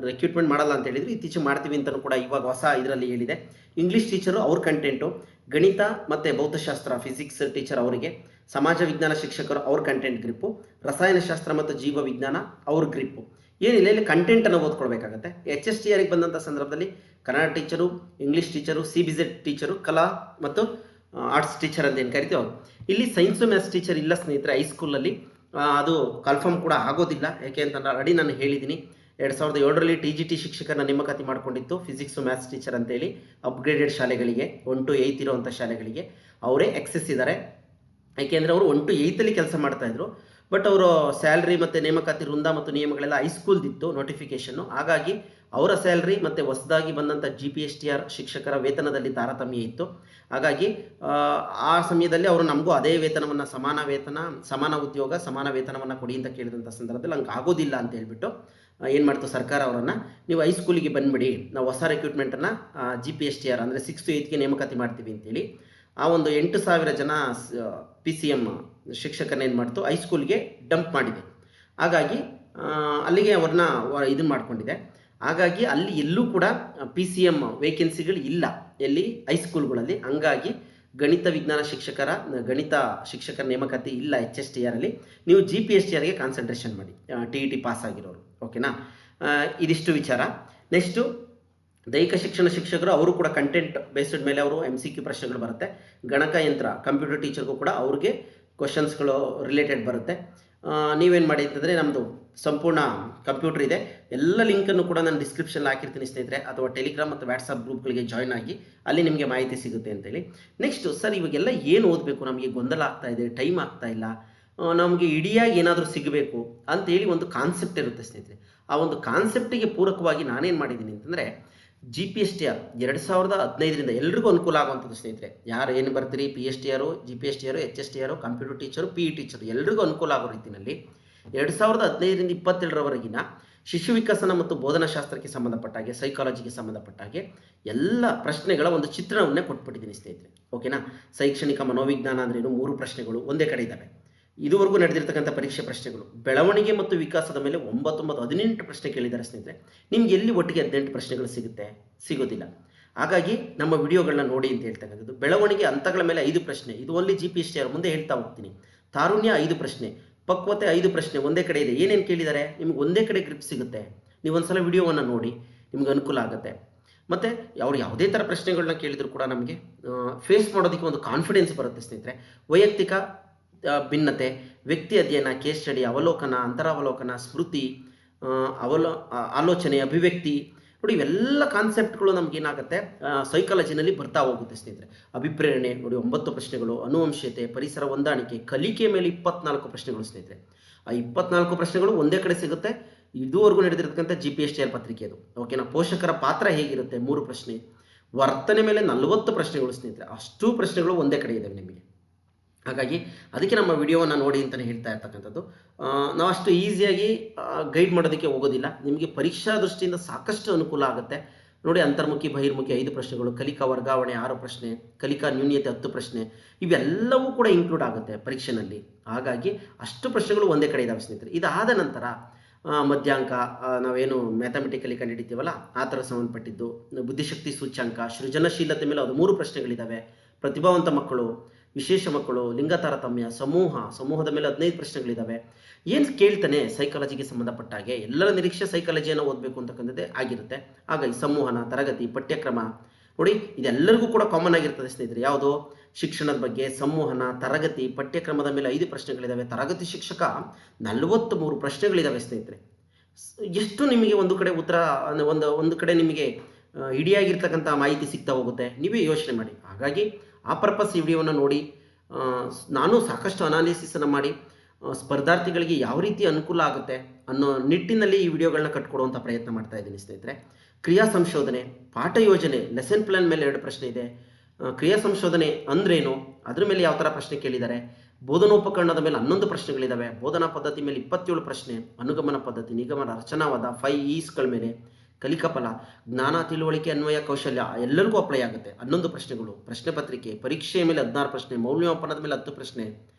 ರಿಕ್ರೂಟ್ಮೆಂಟ್ ಮಾಡಲ್ಲ ಅಂತ ಹೇಳಿದ್ರು, ಇತ್ತೀಚೆಗೆ ಮಾಡ್ತೀವಿ ಅಂತಲೂ ಕೂಡ ಇವಾಗ ಹೊಸ ಇದರಲ್ಲಿ ಹೇಳಿದೆ. ಇಂಗ್ಲೀಷ್ ಟೀಚರು ಅವ್ರ ಕಂಟೆಂಟು, ಗಣಿತ ಮತ್ತು ಭೌತಶಾಸ್ತ್ರ ಫಿಸಿಕ್ಸ್ ಟೀಚರ್ ಅವರಿಗೆ, ಸಮಾಜ ವಿಜ್ಞಾನ ಶಿಕ್ಷಕರು ಅವ್ರ ಕಂಟೆಂಟ್ ಗ್ರಿಪ್ಪು, ರಸಾಯನಶಾಸ್ತ್ರ ಮತ್ತು ಜೀವ ವಿಜ್ಞಾನ ಅವ್ರ ಗ್ರಿಪ್ಪು. ಏನಿಲ್ಲ, ಇಲ್ಲಿ ಕಂಟೆಂಟನ್ನು ಓದ್ಕೊಳ್ಬೇಕಾಗತ್ತೆ. HSTRಗೆ ಬಂದಂಥ ಸಂದರ್ಭದಲ್ಲಿ Kannada teacher, English teacher, CBZ teacher, ಕಲಾ ಮತ್ತು ಆರ್ಟ್ಸ್ ಟೀಚರ್ ಅಂತ ಏನು ಕರಿತೀವಿ ಅವರು. ಇಲ್ಲಿ ಸೈನ್ಸು ಮ್ಯಾಥ್ಸ್ ಟೀಚರ್ ಇಲ್ಲ ಸ್ನೇಹಿತರೆ ಹೈಸ್ಕೂಲಲ್ಲಿ. ಅದು ಕನ್ಫರ್ಮ್ ಕೂಡ ಆಗೋದಿಲ್ಲ. ಯಾಕೆ ಅಂತಂದ್ರೆ ಆಲ್ರೆಡಿ ನಾನು ಹೇಳಿದ್ದೀನಿ, 2007ರಲ್ಲಿ TGT ಶಿಕ್ಷಕರನ್ನ ನೇಮಕಾತಿ ಮಾಡಿಕೊಂಡಿತ್ತು, ಫಿಸಿಕ್ಸು ಮ್ಯಾಥ್ಸ್ ಟೀಚರ್ ಅಂತೇಳಿ. ಅಪ್ಗ್ರೇಡೆಡ್ ಶಾಲೆಗಳಿಗೆ 1 to 8 ಇರೋವಂಥ ಶಾಲೆಗಳಿಗೆ ಅವರೇ ಎಕ್ಸೆಸ್ ಇದ್ದಾರೆ. ಯಾಕೆಂದರೆ ಅವರು 1 to 8 ಕೆಲಸ ಮಾಡ್ತಾಯಿದ್ರು. ಬಟ್ ಅವರು ಸ್ಯಾಲ್ರಿ ಮತ್ತು ನೇಮಕಾತಿ ವೃಂದ ಮತ್ತು ನಿಯಮಗಳೆಲ್ಲ ಹೈಸ್ಕೂಲ್ದಿತ್ತು ನೋಟಿಫಿಕೇಷನ್ನು. ಹಾಗಾಗಿ ಅವರ ಸ್ಯಾಲ್ರಿ ಮತ್ತು ಹೊಸದಾಗಿ ಬಂದಂಥ GPSTR ಶಿಕ್ಷಕರ ವೇತನದಲ್ಲಿ ತಾರತಮ್ಯ ಇತ್ತು. ಹಾಗಾಗಿ ಆ ಸಮಯದಲ್ಲಿ ಅವರು ನಮಗೂ ಅದೇ ವೇತನವನ್ನು, ಸಮಾನ ವೇತನ, ಸಮಾನ ಉದ್ಯೋಗ, ಸಮಾನ ವೇತನವನ್ನು ಕೊಡಿ ಅಂತ ಕೇಳಿದಂಥ ಸಂದರ್ಭದಲ್ಲಿ ಹಂಗೆ ಆಗೋದಿಲ್ಲ ಅಂತ ಹೇಳ್ಬಿಟ್ಟು ಏನು ಮಾಡ್ತು ಸರ್ಕಾರ ಅವರನ್ನು, ನೀವು ಹೈಸ್ಕೂಲಿಗೆ ಬಂದುಬಿಡಿ, ನಾವು ಹೊಸ ರಿಕ್ರೂಟ್ಮೆಂಟನ್ನು GPSTR ಅಂದರೆ 6 to 8ಗೆ ನೇಮಕಾತಿ ಮಾಡ್ತೀವಿ ಅಂತೇಳಿ ಆ ಒಂದು 8,000 ಜನ PCM ಶಿಕ್ಷಕರನ್ನ ಏನು ಮಾಡ್ತು, ಹೈಸ್ಕೂಲ್ಗೆ ಡಂಪ್ ಮಾಡಿದೆ. ಹಾಗಾಗಿ ಅಲ್ಲಿಗೆ ಅವ್ರನ್ನ ಇದನ್ನು ಮಾಡ್ಕೊಂಡಿದೆ. ಹಾಗಾಗಿ ಅಲ್ಲಿ ಎಲ್ಲೂ ಕೂಡ PCM ವೇಕೆನ್ಸಿಗಳು ಇಲ್ಲ, ಎಲ್ಲಿ ಹೈಸ್ಕೂಲ್ಗಳಲ್ಲಿ. ಹಂಗಾಗಿ ಗಣಿತ ವಿಜ್ಞಾನ ಶಿಕ್ಷಕರ ಗಣಿತ ಶಿಕ್ಷಕರ ನೇಮಕಾತಿ ಇಲ್ಲ HSTR ಅಲ್ಲಿ. ನೀವು GPSTRಗೆ ಕಾನ್ಸಂಟ್ರೇಷನ್ ಮಾಡಿ, TET ಪಾಸ್ ಆಗಿರೋರು. ಓಕೆನಾ? ಇದಿಷ್ಟು ವಿಚಾರ. ನೆಕ್ಸ್ಟು ದೈಹಿಕ ಶಿಕ್ಷಣ ಶಿಕ್ಷಕರು, ಅವರು ಕೂಡ ಕಂಟೆಂಟ್ ಬೇಸ್ಡ್ ಮೇಲೆ ಅವರು MCQ ಪ್ರಶ್ನೆಗಳು ಬರುತ್ತೆ. ಗಣಕಯಂತ್ರ ಕಂಪ್ಯೂಟರ್ ಟೀಚರ್ಗೂ ಕೂಡ ಅವ್ರಿಗೆ ಕ್ವಶನ್ಸ್ಗಳು ರಿಲೇಟೆಡ್ ಬರುತ್ತೆ. ನೀವೇನು ಮಾಡಿ ಅಂತಂದರೆ, ನಮ್ಮದು ಸಂಪೂರ್ಣ ಕಂಪ್ಯೂಟರ್ ಇದೆ, ಎಲ್ಲ ಲಿಂಕನ್ನು ಕೂಡ ನಾನು ಡಿಸ್ಕ್ರಿಪ್ಷನ್ ಹಾಕಿರ್ತೀನಿ ಸ್ನೇಹಿತರೆ, ಅಥವಾ ಟೆಲಿಗ್ರಾಮ್ ಮತ್ತು ವಾಟ್ಸಪ್ ಗ್ರೂಪ್ಗಳಿಗೆ ಜಾಯ್ನ್ ಆಗಿ ಅಲ್ಲಿ ನಿಮಗೆ ಮಾಹಿತಿ ಸಿಗುತ್ತೆ ಅಂತೇಳಿ. ನೆಕ್ಸ್ಟು ಸರ್, ಇವಾಗೆಲ್ಲ ಏನು ಓದಬೇಕು, ನಮಗೆ ಗೊಂದಲ ಆಗ್ತಾ ಇದೆ, ಟೈಮ್ ಆಗ್ತಾ ಇಲ್ಲ, ನಮಗೆ ಇಡಿಯಾಗಿ ಏನಾದರೂ ಸಿಗಬೇಕು ಅಂತೇಳಿ ಒಂದು ಕಾನ್ಸೆಪ್ಟ್ ಇರುತ್ತೆ ಸ್ನೇಹಿತರೆ. ಆ ಒಂದು ಕಾನ್ಸೆಪ್ಟಿಗೆ ಪೂರಕವಾಗಿ ನಾನೇನು ಮಾಡಿದ್ದೀನಿ ಅಂತಂದರೆ, GPSTR 2015ರಿಂದ ಎಲ್ರಿಗೂ ಅನುಕೂಲ ಆಗುವಂಥದ್ದು ಸ್ನೇಹಿತರೆ. ಯಾರು ಏನು ಬರ್ತೀರಿ, PSTR, GPSTR, HSTR, computer teacher, PE teacher ಎಲ್ರಿಗೂ ಅನುಕೂಲ ಆಗೋ ರೀತಿಯಲ್ಲಿ 2015ರಿಂದ 2022ರವರೆಗಿನ ಶಿಶು ವಿಕಸನ ಮತ್ತು ಬೋಧನಾಶಾಸ್ತ್ರಕ್ಕೆ ಸಂಬಂಧಪಟ್ಟ ಹಾಗೆ, ಸೈಕಾಲಜಿಗೆ ಸಂಬಂಧಪಟ್ಟ ಹಾಗೆ ಎಲ್ಲ ಪ್ರಶ್ನೆಗಳ ಒಂದು ಚಿತ್ರಣವನ್ನೇ ಕೊಟ್ಬಿಟ್ಟಿದ್ದೀನಿ ಸ್ನೇಹಿತರೆ. ಓಕೆನಾ? ಶೈಕ್ಷಣಿಕ ಮನೋವಿಜ್ಞಾನ ಅಂದ್ರೇನು 3 ಪ್ರಶ್ನೆಗಳು ಒಂದೇ ಕಡೆ ಇದ್ದಾವೆ. ಇದುವರೆಗೂ ನಡೆದಿರ್ತಕ್ಕಂಥ ಪರೀಕ್ಷೆ ಪ್ರಶ್ನೆಗಳು, ಬೆಳವಣಿಗೆ ಮತ್ತು ವಿಕಾಸದ ಮೇಲೆ 18 ಪ್ರಶ್ನೆ ಕೇಳಿದ್ದಾರೆ ಸ್ನೇಹಿತರೆ. ನಿಮ್ಗೆ ಎಲ್ಲಿ ಒಟ್ಟಿಗೆ 18 ಪ್ರಶ್ನೆಗಳು ಸಿಗೋದಿಲ್ಲ. ಹಾಗಾಗಿ ನಮ್ಮ ವಿಡಿಯೋಗಳನ್ನ ನೋಡಿ ಅಂತ ಹೇಳ್ತಕ್ಕಂಥದ್ದು. ಬೆಳವಣಿಗೆ ಹಂತಗಳ ಮೇಲೆ 5 ಪ್ರಶ್ನೆ, ಇದು ಓನ್ಲಿ GPSTR, ಮುಂದೆ ಹೇಳ್ತಾ ಹೋಗ್ತೀನಿ. ತಾರುಣ್ಯ 5 ಪ್ರಶ್ನೆ, ಪಕ್ವತೆ 5 ಪ್ರಶ್ನೆ ಒಂದೇ ಕಡೆ ಇದೆ. ಏನೇನು ಕೇಳಿದ್ದಾರೆ ನಿಮ್ಗೆ ಒಂದೇ ಕಡೆ ಗ್ರಿಪ್ ಸಿಗುತ್ತೆ. ನೀವು ಒಂದ್ಸಲ ವಿಡಿಯೋವನ್ನು ನೋಡಿ, ನಿಮ್ಗೆ ಅನುಕೂಲ ಆಗುತ್ತೆ. ಮತ್ತು ಅವ್ರು ಯಾವುದೇ ಥರ ಪ್ರಶ್ನೆಗಳನ್ನ ಕೇಳಿದ್ರು ಕೂಡ ನಮಗೆ ಫೇಸ್ ಮಾಡೋದಕ್ಕೆ ಒಂದು ಕಾನ್ಫಿಡೆನ್ಸ್ ಬರುತ್ತೆ ಸ್ನೇಹಿತರೆ. ವೈಯಕ್ತಿಕ ಭಿನ್ನತೆ, ವ್ಯಕ್ತಿ ಅಧ್ಯಯನ, ಕೇಸ್ ಸ್ಟಡಿ, ಅವಲೋಕನ, ಅಂತರಾವಲೋಕನ, ಸ್ಮೃತಿ, ಆಲೋಚನೆ, ಅಭಿವ್ಯಕ್ತಿ, ನೋಡಿ ಇವೆಲ್ಲ ಕಾನ್ಸೆಪ್ಟ್ಗಳು ನಮಗೇನಾಗುತ್ತೆ ಸೈಕಾಲಜಿನಲ್ಲಿ ಬರ್ತಾ ಹೋಗುತ್ತೆ ಸ್ನೇಹಿತರೆ. ಅಭಿಪ್ರೇರಣೆ ನೋಡಿ 9 ಪ್ರಶ್ನೆಗಳು, ಅನುವಂಶೀಯತೆ, ಪರಿಸರ ಹೊಂದಾಣಿಕೆ, ಕಲಿಕೆ ಮೇಲೆ 24 ಪ್ರಶ್ನೆಗಳು ಸ್ನೇಹಿತರೆ. ಆ 24 ಪ್ರಶ್ನೆಗಳು ಒಂದೇ ಕಡೆ ಸಿಗುತ್ತೆ. ಇದುವರೆಗೂ ನಡೆದಿರ್ತಕ್ಕಂಥ GPSTR ಪತ್ರಿಕೆ ಅದು. ಓಕೆನಾ? ಪೋಷಕರ ಪಾತ್ರ ಹೇಗಿರುತ್ತೆ 3 ಪ್ರಶ್ನೆ, ವರ್ತನೆ ಮೇಲೆ 40 ಪ್ರಶ್ನೆಗಳು ಸ್ನೇಹಿತರೆ. ಅಷ್ಟು ಪ್ರಶ್ನೆಗಳು ಒಂದೇ ಕಡೆ ಇದ್ದಾವೆ ನಿಮಗೆ. ಹಾಗಾಗಿ ಅದಕ್ಕೆ ನಮ್ಮ ವಿಡಿಯೋವನ್ನು ನೋಡಿ ಅಂತಲೇ ಹೇಳ್ತಾ ಇರ್ತಕ್ಕಂಥದ್ದು. ನಾವು ಅಷ್ಟು ಈಸಿಯಾಗಿ ಗೈಡ್ ಮಾಡೋದಕ್ಕೆ ಹೋಗೋದಿಲ್ಲ. ನಿಮಗೆ ಪರೀಕ್ಷಾ ದೃಷ್ಟಿಯಿಂದ ಸಾಕಷ್ಟು ಅನುಕೂಲ ಆಗುತ್ತೆ ನೋಡಿ. ಅಂತರ್ಮುಖಿ ಬಹಿರ್ಮುಖಿ 5 ಪ್ರಶ್ನೆಗಳು, ಕಲಿಕಾ ವರ್ಗಾವಣೆ 6 ಪ್ರಶ್ನೆ, ಕಲಿಕಾ ನ್ಯೂನ್ಯತೆ 10 ಪ್ರಶ್ನೆ, ಇವೆಲ್ಲವೂ ಕೂಡ ಇನ್ಕ್ಲೂಡ್ ಆಗುತ್ತೆ ಪರೀಕ್ಷೆನಲ್ಲಿ. ಹಾಗಾಗಿ ಅಷ್ಟು ಪ್ರಶ್ನೆಗಳು ಒಂದೇ ಕಡೆ ಇದ್ದಾವೆ ಸ್ನೇಹಿತರೆ. ಇದಾದ ನಂತರ ಮಧ್ಯಾಂಕ, ನಾವೇನು ಮ್ಯಾಥಮೆಟಿಕಲಿ ಕಂಡುಹಿಡಿತೀವಲ್ಲ ಆ ಥರ ಸಂಬಂಧಪಟ್ಟಿದ್ದು, ಬುದ್ಧಿಶಕ್ತಿ ಸೂಚ್ಯಂಕ, ಸೃಜನಶೀಲತೆ ಮೇಲೆ 13 ಪ್ರಶ್ನೆಗಳಿದ್ದಾವೆ, ಪ್ರತಿಭಾವಂತ ಮಕ್ಕಳು, ವಿಶೇಷ ಮಕ್ಕಳು, ಲಿಂಗ ತಾರತಮ್ಯ, ಸಮೂಹದ ಮೇಲೆ 15 ಪ್ರಶ್ನೆಗಳಿದ್ದಾವೆ. ಏನು ಕೇಳ್ತಾನೆ ಸೈಕಾಲಜಿಗೆ ಸಂಬಂಧಪಟ್ಟ ಹಾಗೆ ಎಲ್ಲರ ನಿರೀಕ್ಷೆ ಸೈಕಾಲಜಿಯನ್ನು ಓದಬೇಕು ಅಂತಕ್ಕಂಥದ್ದೇ ಆಗಿರುತ್ತೆ. ಹಾಗಾಗಿ ಸಂವಹನ, ತರಗತಿ, ಪಠ್ಯಕ್ರಮ ನೋಡಿ ಇದೆಲ್ಲರಿಗೂ ಕೂಡ ಕಾಮನ್ ಆಗಿರ್ತದೆ ಸ್ನೇಹಿತರೆ. ಯಾವುದು ಶಿಕ್ಷಣದ ಬಗ್ಗೆ, ಸಂವಹನ, ತರಗತಿ, ಪಠ್ಯಕ್ರಮದ ಮೇಲೆ 5 ಪ್ರಶ್ನೆಗಳಿದ್ದಾವೆ. ತರಗತಿ ಶಿಕ್ಷಕ 43 ಪ್ರಶ್ನೆಗಳಿದ್ದಾವೆ ಸ್ನೇಹಿತರೆ. ಎಷ್ಟು ನಿಮಗೆ ಒಂದು ಕಡೆ ಉತ್ತರ, ಒಂದು ಕಡೆ ನಿಮಗೆ ಇಡಿಯಾಗಿರ್ತಕ್ಕಂಥ ಮಾಹಿತಿ ಸಿಗ್ತಾ ಹೋಗುತ್ತೆ, ನೀವೇ ಯೋಚನೆ ಮಾಡಿ. ಹಾಗಾಗಿ ಆ ಪರ್ಪಸ್ ಈ ವಿಡಿಯೋವನ್ನು ನೋಡಿ. ನಾನು ಸಾಕಷ್ಟು ಅನಾಲಿಸಿಸನ್ನು ಮಾಡಿ ಸ್ಪರ್ಧಾರ್ಥಿಗಳಿಗೆ ಯಾವ ರೀತಿ ಅನುಕೂಲ ಆಗುತ್ತೆ ಅನ್ನೋ ನಿಟ್ಟಿನಲ್ಲಿ ಈ ವಿಡಿಯೋಗಳನ್ನ ಕಟ್ಕೊಡುವಂಥ ಪ್ರಯತ್ನ ಮಾಡ್ತಾ ಇದ್ದೀನಿ ಸ್ನೇಹಿತರೆ. ಕ್ರಿಯಾ ಸಂಶೋಧನೆ, ಪಾಠ ಯೋಜನೆ, ಲೆಸನ್ ಪ್ಲಾನ್ ಮೇಲೆ 2 ಪ್ರಶ್ನೆ ಇದೆ. ಕ್ರಿಯಾ ಸಂಶೋಧನೆ ಅಂದ್ರೇನು, ಅದ್ರ ಮೇಲೆ ಯಾವ ಥರ ಪ್ರಶ್ನೆ ಕೇಳಿದ್ದಾರೆ. ಬೋಧನೋಪಕರಣದ ಮೇಲೆ 11 ಪ್ರಶ್ನೆಗಳಿದ್ದಾವೆ. ಬೋಧನಾ ಪದ್ಧತಿ ಮೇಲೆ 27 ಪ್ರಶ್ನೆ. ಅನುಗಮನ ಪದ್ಧತಿ, ನಿಗಮನ, ರಚನಾವಾದ, 5 E's ಮೇಲೆ, ಕಲಿಕಾಫಲ, ಜ್ಞಾನ, ತಿಳುವಳಿಕೆ, ಅನ್ವಯ, ಕೌಶಲ್ಯ ಎಲ್ಲರಿಗೂ ಅಪ್ಲೈ ಆಗುತ್ತೆ. 11 ಪ್ರಶ್ನೆಗಳು. ಪ್ರಶ್ನೆ ಪತ್ರಿಕೆ, ಪರೀಕ್ಷೆಯ ಮೇಲೆ 16 ಪ್ರಶ್ನೆ, ಮೌಲ್ಯಮಾಪನದ ಮೇಲೆ 10 ಪ್ರಶ್ನೆ,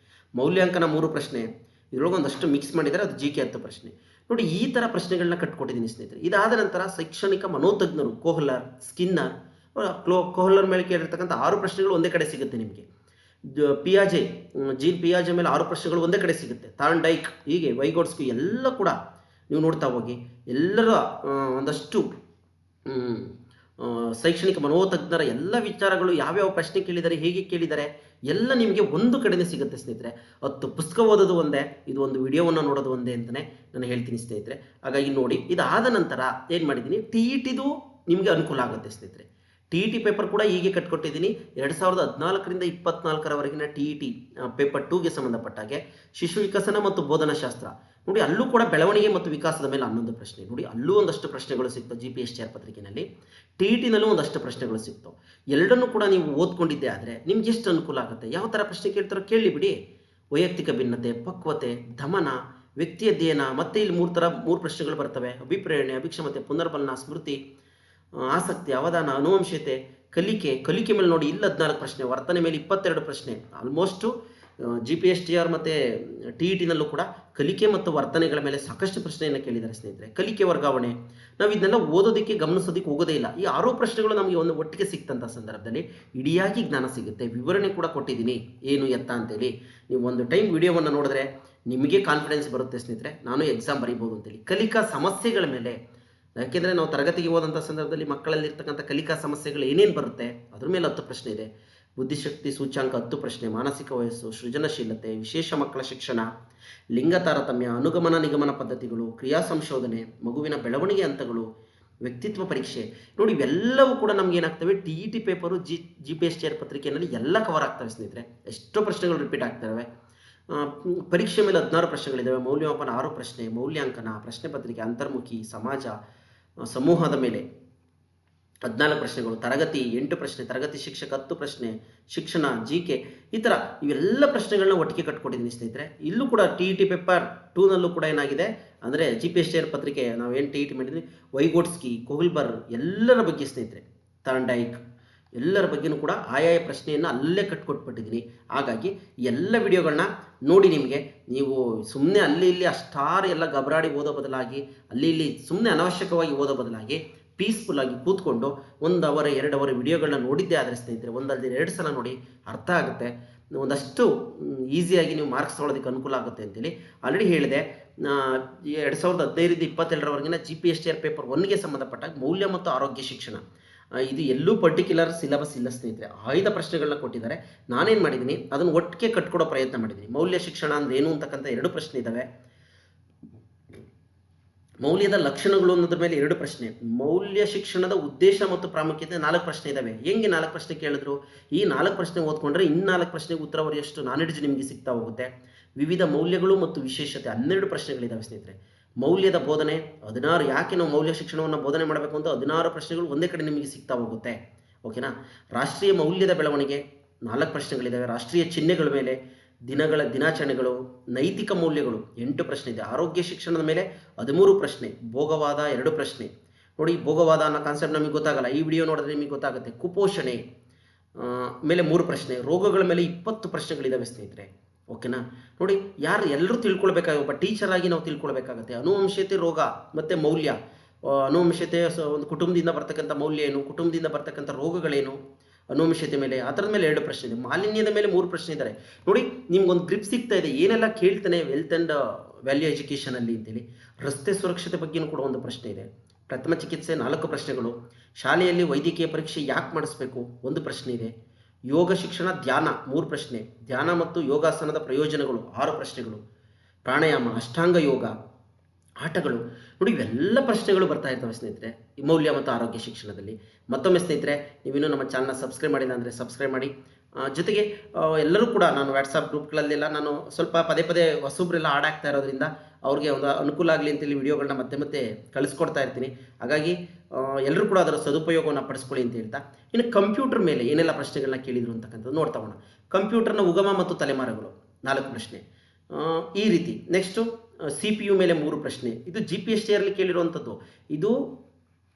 ಮೌಲ್ಯಾಂಕನ 3 ಪ್ರಶ್ನೆ, ಇದರೊಳಗೆ ಒಂದಷ್ಟು ಮಿಕ್ಸ್ ಮಾಡಿದರೆ ಅದು GK 10 ಪ್ರಶ್ನೆ. ನೋಡಿ ಈ ಥರ ಪ್ರಶ್ನೆಗಳನ್ನ ಕಟ್ಕೊಟ್ಟಿದ್ದೀನಿ ಸ್ನೇಹಿತರೆ. ಇದಾದ ನಂತರ ಶೈಕ್ಷಣಿಕ ಮನೋತಜ್ಞರು, ಕೋಹ್ಲರ್, ಸ್ಕಿನ್ನರ್, ಕೋಹ್ಲರ್ ಮೇಲೆ ಕೇಳಿರ್ತಕ್ಕಂಥ 6 ಪ್ರಶ್ನೆಗಳು ಒಂದೇ ಕಡೆ ಸಿಗುತ್ತೆ ನಿಮಗೆ. ಪಿಯಾಜೆ, ಜೀನ್ ಪಿಯಾಜೆ ಮೇಲೆ 6 ಪ್ರಶ್ನೆಗಳು ಒಂದೇ ಕಡೆ ಸಿಗುತ್ತೆ. ಥಾರ್ನ್ಡೈಕ್, ಹೀಗೆ ವೈಗೋಟ್ಸ್ಕಿ ಎಲ್ಲ ಕೂಡ ನೀವು ನೋಡ್ತಾ ಹೋಗಿ. ಎಲ್ಲರ ಒಂದಷ್ಟು ಶೈಕ್ಷಣಿಕ ಮನೋತಜ್ಞರ ಎಲ್ಲ ವಿಚಾರಗಳು, ಯಾವ್ಯಾವ ಪ್ರಶ್ನೆ ಕೇಳಿದ್ದಾರೆ, ಹೇಗೆ ಕೇಳಿದ್ದಾರೆ ಎಲ್ಲ ನಿಮಗೆ ಒಂದು ಕಡೆನೇ ಸಿಗುತ್ತೆ ಸ್ನೇಹಿತರೆ. 10 ಪುಸ್ತಕ ಓದೋದು ಒಂದೇ, ಇದು ಒಂದು ವಿಡಿಯೋವನ್ನು ನೋಡೋದು ಒಂದೇ ಅಂತಲೇ ನಾನು ಹೇಳ್ತೀನಿ ಸ್ನೇಹಿತರೆ. ಹಾಗಾಗಿ ನೋಡಿ. ಇದಾದ ನಂತರ ಏನು ಮಾಡಿದ್ದೀನಿ, TETದು ನಿಮಗೆ ಅನುಕೂಲ ಆಗುತ್ತೆ ಸ್ನೇಹಿತರೆ. TET ಪೇಪರ್ ಕೂಡ ಹೀಗೆ ಕಟ್ಕೊಟ್ಟಿದ್ದೀನಿ. 2014ರಿಂದ 2024ರವರೆಗಿನ TET ಪೇಪರ್ 2ಗೆ ಸಂಬಂಧಪಟ್ಟ ಹಾಗೆ ಶಿಶು ವಿಕಸನ ಮತ್ತು ಬೋಧನಾಶಾಸ್ತ್ರ ನೋಡಿ, ಅಲ್ಲೂ ಕೂಡ ಬೆಳವಣಿಗೆ ಮತ್ತು ವಿಕಾಸದ ಮೇಲೆ 11 ಪ್ರಶ್ನೆ. ನೋಡಿ ಅಲ್ಲೂ ಒಂದಷ್ಟು ಪ್ರಶ್ನೆಗಳು ಸಿಗ್ತವೆ. GPSTR ಪತ್ರಿಕೆಯಲ್ಲಿ, TETನಲ್ಲೂ ಒಂದಷ್ಟು ಪ್ರಶ್ನೆಗಳು ಸಿಗ್ತವೆ. ಎರಡನ್ನೂ ಕೂಡ ನೀವು ಓದ್ಕೊಂಡಿದ್ದೆ ಆದರೆ ನಿಮ್ಗೆ ಎಷ್ಟು ಅನುಕೂಲ ಆಗುತ್ತೆ. ಯಾವ ಥರ ಪ್ರಶ್ನೆ ಕೇಳ್ತಾರೋ ಕೇಳಿ ಬಿಡಿ. ವೈಯಕ್ತಿಕ ಭಿನ್ನತೆ, ಪಕ್ವತೆ, ದಮನ, ವ್ಯಕ್ತಿ ಅಧ್ಯಯನ, ಮತ್ತೆ ಇಲ್ಲಿ 3 ಪ್ರಶ್ನೆಗಳು ಬರ್ತವೆ. ಅಭಿಪ್ರೇರಣೆ, ಅಭಿಕ್ಷಮತೆ, ಪುನರ್ಬಲನ, ಸ್ಮೃತಿ, ಆಸಕ್ತಿ, ಅವಧಾನ, ಅನುವಂಶೀಯತೆ, ಕಲಿಕೆ ಮೇಲೆ ನೋಡಿ ಇಲ್ಲಿ 14 ಪ್ರಶ್ನೆ, ವರ್ತನೆ ಮೇಲೆ 22 ಪ್ರಶ್ನೆ. ಆಲ್ಮೋಸ್ಟು GPSTR ಮತ್ತು TET-ನಲ್ಲೂ ಕೂಡ ಕಲಿಕೆ ಮತ್ತು ವರ್ತನೆಗಳ ಮೇಲೆ ಸಾಕಷ್ಟು ಪ್ರಶ್ನೆಯನ್ನು ಕೇಳಿದ್ದಾರೆ ಸ್ನೇಹಿತರೆ. ಕಲಿಕೆ ವರ್ಗಾವಣೆ, ನಾವು ಇದನ್ನೆಲ್ಲ ಓದೋದಕ್ಕೆ ಗಮನಿಸೋದಕ್ಕೆ ಹೋಗೋದೇ ಇಲ್ಲ. ಈ 6 ಪ್ರಶ್ನೆಗಳು ನಮಗೆ ಒಂದು ಒಟ್ಟಿಗೆ ಸಿಕ್ತಂಥ ಸಂದರ್ಭದಲ್ಲಿ ಇಡಿಯಾಗಿ ಜ್ಞಾನ ಸಿಗುತ್ತೆ. ವಿವರಣೆ ಕೂಡ ಕೊಟ್ಟಿದ್ದೀನಿ ಏನು ಎತ್ತ ಅಂತೇಳಿ. ನೀವು ಒಂದು ಟೈಮ್ ವಿಡಿಯೋವನ್ನು ನೋಡಿದ್ರೆ ನಿಮಗೆ ಕಾನ್ಫಿಡೆನ್ಸ್ ಬರುತ್ತೆ ಸ್ನೇಹಿತರೆ, ನಾನು ಎಕ್ಸಾಮ್ ಬರೀಬೋದು ಅಂತೇಳಿ. ಕಲಿಕಾ ಸಮಸ್ಯೆಗಳ ಮೇಲೆ, ಯಾಕೆಂದರೆ ನಾವು ತರಗತಿಗೆ ಹೋದಂಥ ಸಂದರ್ಭದಲ್ಲಿ ಮಕ್ಕಳಲ್ಲಿ ಇರ್ತಕ್ಕಂಥ ಕಲಿಕಾ ಸಮಸ್ಯೆಗಳು ಏನೇನು ಬರುತ್ತೆ ಅದ್ರ ಮೇಲೆ 10 ಪ್ರಶ್ನೆ ಇದೆ. ಬುದ್ಧಿಶಕ್ತಿ ಸೂಚ್ಯಾಂಕ 10 ಪ್ರಶ್ನೆ, ಮಾನಸಿಕ ವಯಸ್ಸು, ಸೃಜನಶೀಲತೆ, ವಿಶೇಷ ಮಕ್ಕಳ ಶಿಕ್ಷಣ, ಲಿಂಗ ತಾರತಮ್ಯ, ಅನುಗಮನ ನಿಗಮನ ಪದ್ಧತಿಗಳು, ಕ್ರಿಯಾ ಸಂಶೋಧನೆ, ಮಗುವಿನ ಬೆಳವಣಿಗೆ ಹಂತಗಳು, ವ್ಯಕ್ತಿತ್ವ ಪರೀಕ್ಷೆ. ನೋಡಿ ಇವೆಲ್ಲವೂ ಕೂಡ ನಮ್ಗೆ ಏನಾಗ್ತವೆ, TET ಪೇಪರು GPSTR ಪತ್ರಿಕೆಯಲ್ಲಿ ಎಲ್ಲ ಕವರ್ ಆಗ್ತವೆ ಸ್ನೇಹಿತರೆ. ಎಷ್ಟೋ ಪ್ರಶ್ನೆಗಳು ರಿಪೀಟ್ ಆಗ್ತವೆ. ಪರೀಕ್ಷೆ ಮೇಲೆ 16 ಪ್ರಶ್ನೆಗಳಿದ್ದಾವೆ. ಮೌಲ್ಯಮಾಪನ 6 ಪ್ರಶ್ನೆ, ಮೌಲ್ಯಾಂಕನ, ಪ್ರಶ್ನೆ ಪತ್ರಿಕೆ, ಅಂತರ್ಮುಖಿ, ಸಮಾಜ, ಸಮೂಹದ ಮೇಲೆ 14 ಪ್ರಶ್ನೆಗಳು, ತರಗತಿ 8 ಪ್ರಶ್ನೆ, ತರಗತಿ ಶಿಕ್ಷಕ 10 ಪ್ರಶ್ನೆ, ಶಿಕ್ಷಣ, GK, ಈ ಥರ ಇವೆಲ್ಲ ಪ್ರಶ್ನೆಗಳನ್ನ ಒಟ್ಟಿಗೆ ಕಟ್ಕೊಟ್ಟಿದ್ದೀನಿ ಸ್ನೇಹಿತರೆ. ಇಲ್ಲೂ ಕೂಡ TET ಪೇಪರ್ 2ನಲ್ಲೂ ಕೂಡ ಏನಾಗಿದೆ ಅಂದರೆ GPSTR ಪತ್ರಿಕೆ ನಾವೇನು TET ಮಾಡಿದ್ವಿ, ವೈಗೋಟ್ಸ್ಕಿ, ಕೋಹಿಲ್ಬರ್ ಎಲ್ಲರ ಬಗ್ಗೆ ಸ್ನೇಹಿತರೆ, ಥಾರ್ನ್ಡೈಕ್ ಎಲ್ಲರ ಬಗ್ಗೆನೂ ಕೂಡ ಆಯಾಯ ಪ್ರಶ್ನೆಯನ್ನು ಅಲ್ಲೇ ಕಟ್ಕೊಟ್ಬಿಟ್ಟಿದ್ದೀನಿ. ಹಾಗಾಗಿ ಎಲ್ಲ ವಿಡಿಯೋಗಳನ್ನ ನೋಡಿ ನಿಮಗೆ ನೀವು ಸುಮ್ಮನೆ ಅಲ್ಲಿ ಇಲ್ಲಿ ಅಷ್ಟಾರು ಎಲ್ಲ ಗಬರಾಡಿ ಓದೋ ಬದಲಾಗಿ, ಅಲ್ಲಿ ಇಲ್ಲಿ ಸುಮ್ಮನೆ ಅನಾವಶ್ಯಕವಾಗಿ ಓದೋ ಬದಲಾಗಿ ಪೀಸ್ಫುಲ್ಲಾಗಿ ಕೂತ್ಕೊಂಡು 1 ಅವರ್ 2 ಅವರ್ ವಿಡಿಯೋಗಳನ್ನ ನೋಡಿದ್ದೇ ಆದರೆ ಸ್ನೇಹಿತರೆ, ಒಂದಲ್ಲದೆ 2 ಸಲ ನೋಡಿ ಅರ್ಥ ಆಗುತ್ತೆ. ಒಂದಷ್ಟು ಈಸಿಯಾಗಿ ನೀವು ಮಾರ್ಕ್ಸ್ ತೊಗೊಳೋದಕ್ಕೆ ಅನುಕೂಲ ಆಗುತ್ತೆ ಅಂತೇಳಿ ಆಲ್ರೆಡಿ ಹೇಳಿದೆ. 2015-22 GPSTR ಪೇಪರ್ 1ಗೆ ಸಂಬಂಧಪಟ್ಟಾಗ ಮೌಲ್ಯ ಮತ್ತು ಆರೋಗ್ಯ ಶಿಕ್ಷಣ, ಇದು ಎಲ್ಲೂ ಪರ್ಟಿಕ್ಯುಲರ್ ಸಿಲೆಬಸ್ ಇಲ್ಲ ಸ್ನೇಹಿತರೆ. ಆಯ್ದ ಪ್ರಶ್ನೆಗಳನ್ನ ಕೊಟ್ಟಿದ್ದಾರೆ. ನಾನೇನು ಮಾಡಿದ್ದೀನಿ ಅದನ್ನು ಒಟ್ಟಿಗೆ ಕಟ್ಕೊಡೋ ಪ್ರಯತ್ನ ಮಾಡಿದ್ದೀನಿ. ಮೌಲ್ಯ ಶಿಕ್ಷಣ ಅಂದ್ರೆ ಏನು ಅಂತಕ್ಕಂಥ 2 ಪ್ರಶ್ನೆ ಇದ್ದಾವೆ. ಮೌಲ್ಯದ ಲಕ್ಷಣಗಳು ಅನ್ನೋದ್ರ ಮೇಲೆ 2 ಪ್ರಶ್ನೆ, ಮೌಲ್ಯ ಶಿಕ್ಷಣದ ಉದ್ದೇಶ ಮತ್ತು ಪ್ರಾಮುಖ್ಯತೆ 4 ಪ್ರಶ್ನೆ ಇದ್ದಾವೆ. ಹೆಂಗೆ 4 ಪ್ರಶ್ನೆ ಕೇಳಿದ್ರು, ಈ 4 ಪ್ರಶ್ನೆ ಓದ್ಕೊಂಡ್ರೆ ಇನ್ನು 4 ಪ್ರಶ್ನೆಗೆ ಉತ್ತರ ಬರೆಯೋಷ್ಟು ನಾಲೆಡ್ಜ್ ನಿಮಗೆ ಸಿಗ್ತಾ ಹೋಗುತ್ತೆ. ವಿವಿಧ ಮೌಲ್ಯಗಳು ಮತ್ತು ವಿಶೇಷತೆ 12 ಪ್ರಶ್ನೆಗಳಿದ್ದಾವೆ ಸ್ನೇಹಿತರೆ. ಮೌಲ್ಯದ ಬೋಧನೆ 16, ಯಾಕೆ ನಾವು ಮೌಲ್ಯ ಶಿಕ್ಷಣವನ್ನು ಬೋಧನೆ ಮಾಡಬೇಕು ಅಂತ 16 ಪ್ರಶ್ನೆಗಳು ಒಂದೇ ಕಡೆ ನಿಮಗೆ ಸಿಗ್ತಾ ಹೋಗುತ್ತೆ. ಓಕೆನಾ. ರಾಷ್ಟ್ರೀಯ ಮೌಲ್ಯದ ಬೆಳವಣಿಗೆ 4 ಪ್ರಶ್ನೆಗಳಿದ್ದಾವೆ. ರಾಷ್ಟ್ರೀಯ ಚಿಹ್ನೆಗಳ ಮೇಲೆ, ದಿನಾಚರಣೆಗಳು, ನೈತಿಕ ಮೌಲ್ಯಗಳು 8 ಪ್ರಶ್ನೆ ಇದೆ. ಆರೋಗ್ಯ ಶಿಕ್ಷಣದ ಮೇಲೆ 13 ಪ್ರಶ್ನೆ, ಭೋಗವಾದ 2 ಪ್ರಶ್ನೆ. ನೋಡಿ ಭೋಗವಾದ ಅನ್ನೋ ಕಾನ್ಸೆಪ್ಟ್ ನಮಗೆ ಗೊತ್ತಾಗಲ್ಲ, ಈ ವಿಡಿಯೋ ನೋಡಿದ್ರೆ ನಿಮಗೆ ಗೊತ್ತಾಗುತ್ತೆ. ಕುಪೋಷಣೆ ಮೇಲೆ 3 ಪ್ರಶ್ನೆ, ರೋಗಗಳ ಮೇಲೆ 20 ಪ್ರಶ್ನೆಗಳಿದ್ದಾವೆ ಸ್ನೇಹಿತರೆ. ಓಕೆನಾ. ನೋಡಿ ಎಲ್ಲರೂ ತಿಳ್ಕೊಳ್ಬೇಕಾಗಿ, ಒಬ್ಬ ಟೀಚರ್ ಆಗಿ ನಾವು ತಿಳ್ಕೊಳ್ಬೇಕಾಗತ್ತೆ ಅನುವಂಶೀಯತೆ, ರೋಗ ಮತ್ತು ಮೌಲ್ಯ. ಅನುವಂಶೀಯತೆ ಒಂದು ಕುಟುಂಬದಿಂದ ಬರ್ತಕ್ಕಂಥ ಮೌಲ್ಯ ಏನು, ಕುಟುಂಬದಿಂದ ಬರ್ತಕ್ಕಂಥ ರೋಗಗಳೇನು, ಅನುವಂಶೀಯತೆ ಮೇಲೆ ಆ ಥರದ ಮೇಲೆ 2 ಪ್ರಶ್ನೆ ಇದೆ. ಮಾಲಿನ್ಯದ ಮೇಲೆ 3 ಪ್ರಶ್ನೆ ಇದ್ದಾರೆ. ನೋಡಿ ನಿಮ್ಗೊಂದು ಗ್ರಿಪ್ ಸಿಗ್ತಾ ಇದೆ, ಏನೆಲ್ಲ ಕೇಳ್ತಾನೆ ವೆಲ್ತ್ ಆ್ಯಂಡ್ ವ್ಯಾಲ್ಯೂ ಎಜುಕೇಷನಲ್ಲಿ ಅಂತೇಳಿ. ರಸ್ತೆ ಸುರಕ್ಷತೆ ಬಗ್ಗೆಯೂ ಕೂಡ 1 ಪ್ರಶ್ನೆ ಇದೆ. ಪ್ರಥಮ ಚಿಕಿತ್ಸೆ 4 ಪ್ರಶ್ನೆಗಳು. ಶಾಲೆಯಲ್ಲಿ ವೈದ್ಯಕೀಯ ಪರೀಕ್ಷೆ ಯಾಕೆ ಮಾಡಿಸ್ಬೇಕು 1 ಪ್ರಶ್ನೆ ಇದೆ. ಯೋಗ ಶಿಕ್ಷಣ, ಧ್ಯಾನ 3 ಪ್ರಶ್ನೆ. ಧ್ಯಾನ ಮತ್ತು ಯೋಗಾಸನದ ಪ್ರಯೋಜನಗಳು 6 ಪ್ರಶ್ನೆಗಳು. ಪ್ರಾಣಾಯಾಮ, ಅಷ್ಟಾಂಗ ಯೋಗ, ಆಟಗಳು. ನೋಡಿ ಇವೆಲ್ಲ ಪ್ರಶ್ನೆಗಳು ಬರ್ತಾ ಇರ್ತವೆ ಸ್ನೇಹಿತರೆ ಈ ಮೌಲ್ಯ ಮತ್ತು ಆರೋಗ್ಯ ಶಿಕ್ಷಣದಲ್ಲಿ. ಮತ್ತೊಮ್ಮೆ ಸ್ನೇಹಿತರೆ, ನೀವಿನ್ನೂ ನಮ್ಮ ಚಾನಲ್ನ ಸಬ್ಸ್ಕ್ರೈಬ್ ಮಾಡಿಲ್ಲ ಅಂದರೆ ಸಬ್ಸ್ಕ್ರೈಬ್ ಮಾಡಿ. ಜೊತೆಗೆ ಎಲ್ಲರೂ ಕೂಡ ನಾನು ವಾಟ್ಸಪ್ ಗ್ರೂಪ್ಗಳಲ್ಲೆಲ್ಲ ನಾನು ಸ್ವಲ್ಪ ಪದೇ ಹೊಸಬ್ರೆಲ್ಲ ಆಡ್ ಆಗ್ತಾ ಇರೋದ್ರಿಂದ ಅವ್ರಿಗೆ ಒಂದು ಅನುಕೂಲ ಆಗಲಿ ಅಂತೇಳಿ ವಿಡಿಯೋಗಳನ್ನ ಮತ್ತೆ ಕಳಿಸ್ಕೊಡ್ತಾ ಇರ್ತೀನಿ. ಹಾಗಾಗಿ ಎಲ್ಲರೂ ಕೂಡ ಅದರ ಸದುಪಯೋಗವನ್ನು ಪಡಿಸ್ಕೊಳ್ಳಿ ಅಂತ ಹೇಳ್ತಾ, ಇನ್ನು ಕಂಪ್ಯೂಟರ್ ಮೇಲೆ ಏನೆಲ್ಲ ಪ್ರಶ್ನೆಗಳನ್ನ ಕೇಳಿದ್ರು ಅಂತಕ್ಕಂಥದ್ದು ನೋಡ್ತಾ ಹೋಗೋಣ. ಕಂಪ್ಯೂಟರ್ನ ಉಗಮ ಮತ್ತು ತಲೆಮಾರುಗಳು 4 ಪ್ರಶ್ನೆ ಈ ರೀತಿ. ನೆಕ್ಸ್ಟು CPU ಮೇಲೆ 3 ಪ್ರಶ್ನೆ. ಇದು GPSTRಲ್ಲಿ ಕೇಳಿರುವಂಥದ್ದು. ಇದು